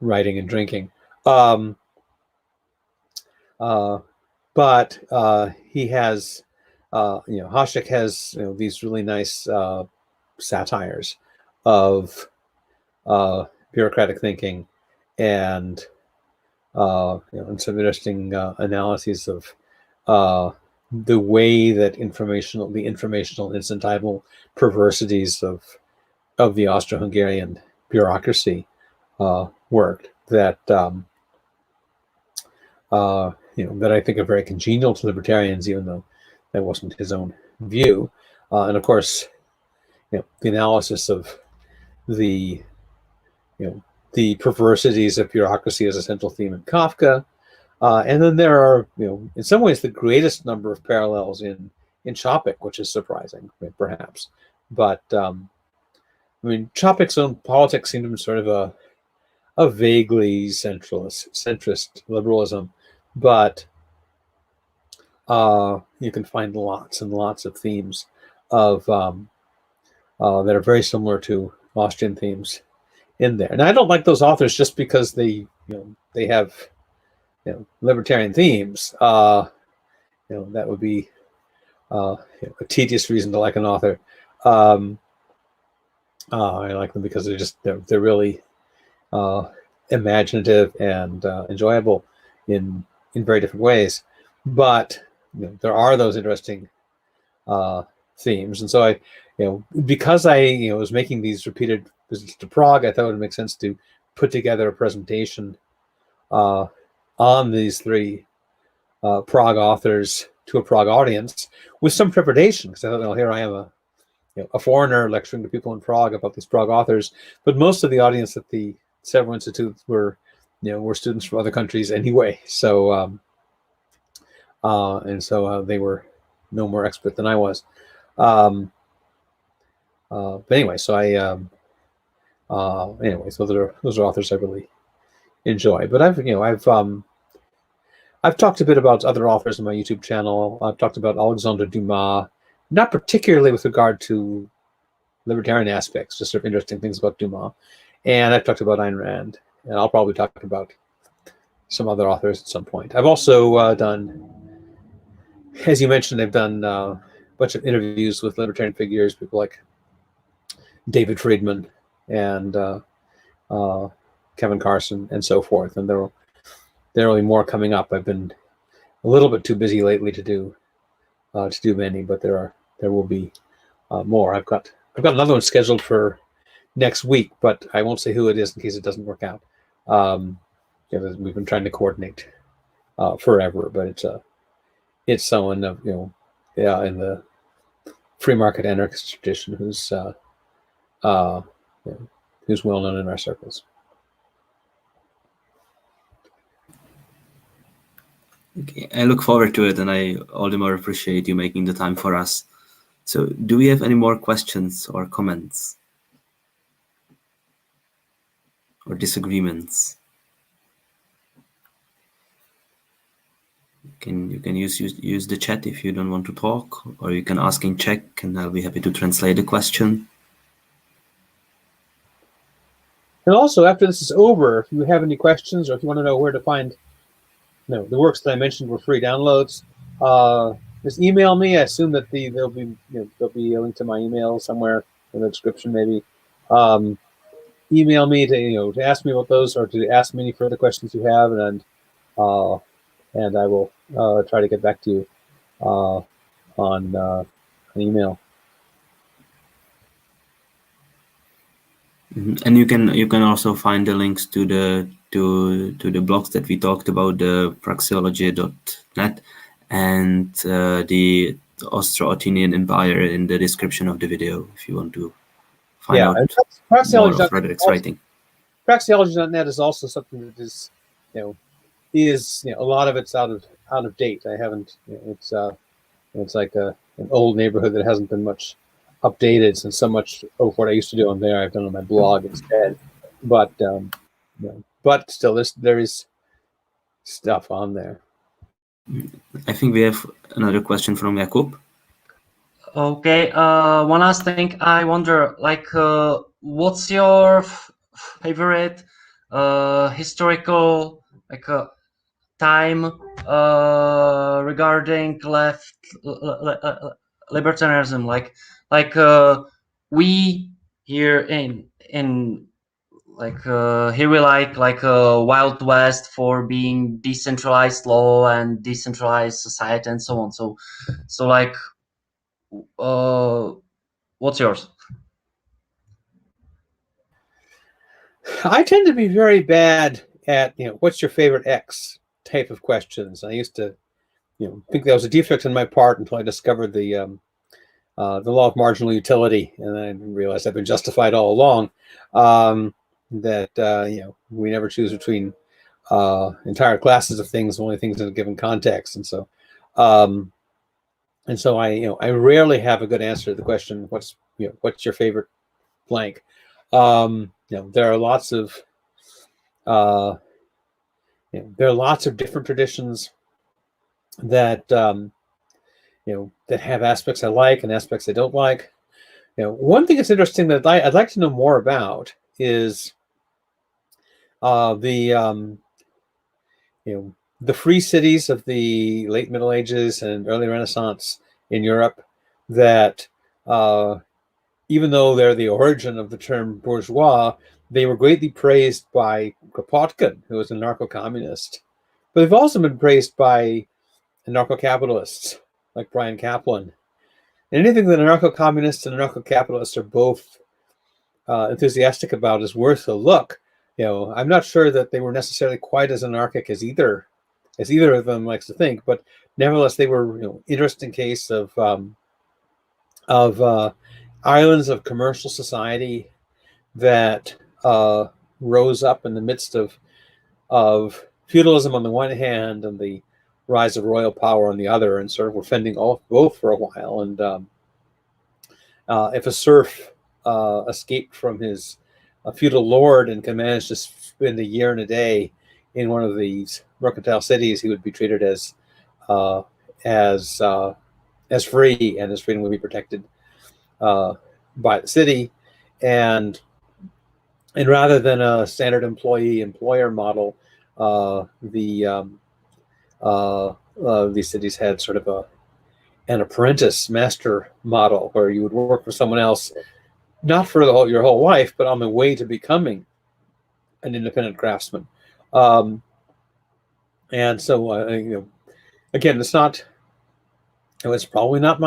writing and drinking. But he has, Hasek has these really nice satires of bureaucratic thinking, and and some interesting analyses of the way that the informational incentival perversities of the Austro-Hungarian bureaucracy worked, that that I think are very congenial to libertarians, even though that wasn't his own view. And of course, the analysis of the perversities of bureaucracy as a central theme in Kafka. And then there are, in some ways, the greatest number of parallels in Chopik, which is surprising, perhaps. But Chopik's own politics seem to be sort of a vaguely centrist liberalism, but you can find lots and lots of themes of that are very similar to Austrian themes in there. And I don't like those authors just because they have libertarian themes. That would be a tedious reason to like an author. I like them because they're really imaginative and enjoyable in very different ways. But there are those interesting themes, and so I, because I was making these repeated visits to Prague, I thought it would make sense to put together a presentation on these 3 Prague authors to a Prague audience with some trepidation, because I thought, well, here I am, a foreigner lecturing to people in Prague about these Prague authors, but most of the audience at the several institutes were students from other countries anyway. So they were no more expert than I was. But anyway, so so those are authors I really enjoy. But I've talked a bit about other authors on my YouTube channel. I've talked about Alexandre Dumas, not particularly with regard to libertarian aspects, just sort of interesting things about Dumas. And I've talked about Ayn Rand, and I'll probably talk about some other authors at some point. I've also done, as you mentioned, I've done a bunch of interviews with libertarian figures, people like David Friedman and Kevin Carson and so forth. And there will be more coming up. I've been a little bit too busy lately to do many, but there will be more. I've got another one scheduled for next week, but I won't say who it is in case it doesn't work out. We've been trying to coordinate forever, but it's someone of in the free market anarchist tradition who's well known in our circles. Okay, I look forward to it, and I all the more appreciate you making the time for us. So, do we have any more questions or comments or disagreements? You can use the chat if you don't want to talk, or you can ask in Czech, and I'll be happy to translate the question. And also, after this is over, if you have any questions, or if you want to know where to find the works that I mentioned were free downloads, just email me. I assume that there'll be a link to my email somewhere in the description, maybe. Email me to ask me about those, or to ask me any further questions you have, and I will try to get back to you on email. And you can also find the links to the blogs that we talked about, the praxeology.net and the Austro-Otinian Empire, in the description of the video if you want to find out more of Roderick's writing. Praxeology.net is also something that is, a lot of it's out of date. I haven't. It's like an old neighborhood that hasn't been much updated, since so much of what I used to do on there I've done on my blog instead. But but still, there is stuff on there. I think we have another question from Jakub. Okay, one last thing. I wonder, like, what's your favorite historical, like, time regarding libertarianism? Like we here in like here we like Wild West for being decentralized law and decentralized society and so on. So like, what's yours? I tend to be very bad at what's your favorite X type of questions. I used to think that was a defect on my part until I discovered the law of marginal utility, and then I realized I've been justified all along. That we never choose between entire classes of things, only things in a given context, and so I rarely have a good answer to the question, what's your favorite blank. There are lots of different traditions that that have aspects I like and aspects I don't like. One thing that's interesting that I'd like to know more about is the free cities of the late Middle Ages and early Renaissance in Europe, that even though they're the origin of the term bourgeois, they were greatly praised by Kropotkin, who was a anarcho-communist. But they've also been praised by anarcho-capitalists like Brian Kaplan. And anything that anarcho-communists and anarcho-capitalists are both enthusiastic about is worth a look. I'm not sure that they were necessarily quite as anarchic as either of them likes to think, but nevertheless, they were interesting case of islands of commercial society that rose up in the midst of feudalism on the one hand and the rise of royal power on the other, and sort of were fending off both for a while. And if a serf escaped from his feudal lord and can manage to spend a year and a day in one of these mercantile cities, he would be treated as free, and his freedom would be protected by the city. And rather than a standard employee-employer model, these cities had sort of an apprentice master model, where you would work for someone else, not for your whole life, but on the way to becoming an independent craftsman. And so, again, it's probably not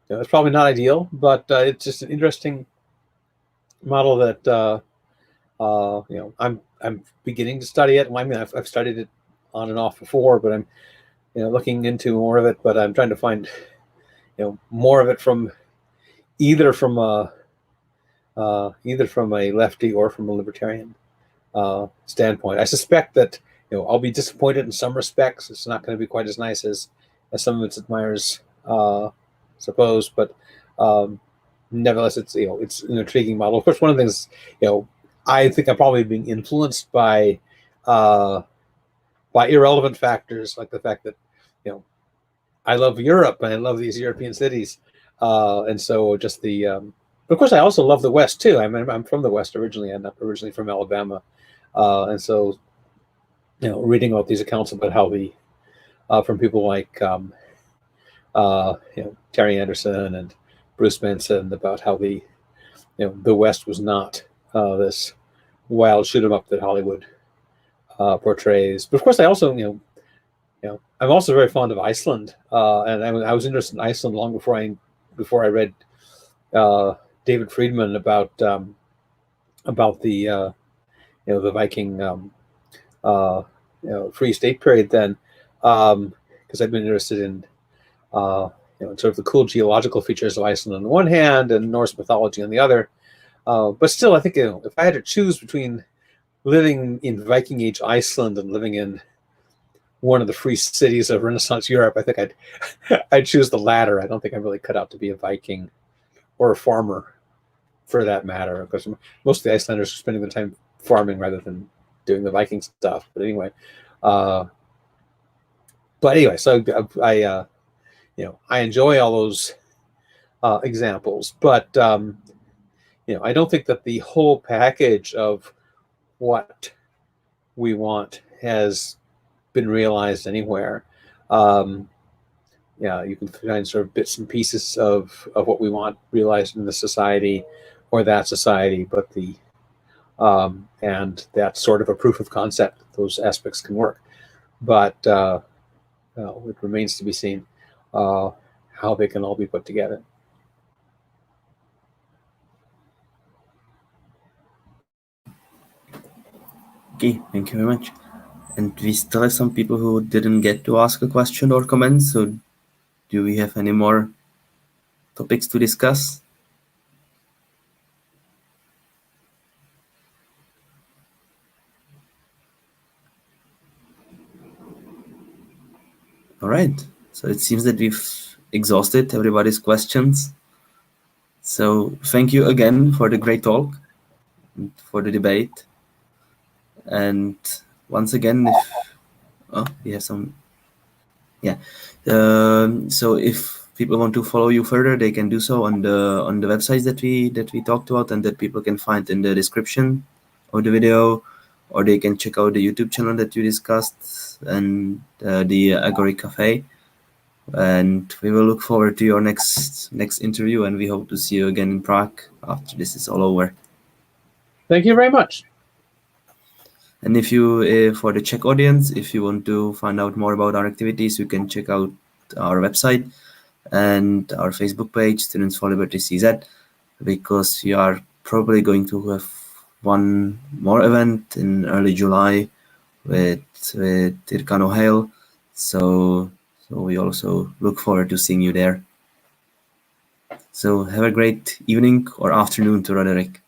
it's probably not ideal, but it's just an interesting model that I'm beginning to study it. I mean, I've studied it on and off before, but I'm looking into more of it. But I'm trying to find more of it from either from a lefty or from a libertarian standpoint. I suspect that I'll be disappointed in some respects. It's not going to be quite as nice as some of its admirers suppose, but nevertheless, it's it's an intriguing model. Of course, one of the things I think I'm probably being influenced by irrelevant factors, like the fact that I love Europe and I love these European cities, and so just the. Of course, I also love the West too. I'm from the West originally. I'm not originally from Alabama, and so reading about these accounts about how from people like Terry Anderson and Bruce Benson, about how the West was not this wild shoot 'em up that Hollywood portrays. But of course, I also I'm also very fond of Iceland, and I was interested in Iceland long before I read David Friedman about the the Viking Free State period then, because I've been interested in sort of the cool geological features of Iceland on the one hand and Norse mythology on the other. But still, I think if I had to choose between living in Viking Age Iceland and living in one of the free cities of Renaissance Europe, I think I'd choose the latter. I don't think I'm really cut out to be a Viking or a farmer, for that matter, because most of the Icelanders are spending their time farming rather than doing the Viking stuff. But anyway, so I enjoy all those examples, but I don't think that the whole package of what we want has been realized anywhere. You can find sort of bits and pieces of what we want realized in the society or that society, but and that's sort of a proof of concept that those aspects can work. But it remains to be seen how they can all be put together. Okay, thank you very much. And we still have some people who didn't get to ask a question or comment. So do we have any more topics to discuss? All right. So it seems that we've exhausted everybody's questions. So thank you again for the great talk and for the debate. And once again, we have some, so if people want to follow you further, they can do so on the websites that we talked about and that people can find in the description of the video, or they can check out the YouTube channel that you discussed and the Agoric Cafe. And we will look forward to your next interview, and we hope to see you again in Prague after this is all over. Thank you very much. And if you, for the Czech audience, if you want to find out more about our activities, you can check out our website and our Facebook page, Students for Liberty CZ, because we are probably going to have one more event in early July with Tirkano Hale. So we also look forward to seeing you there. So have a great evening or afternoon to Roderick.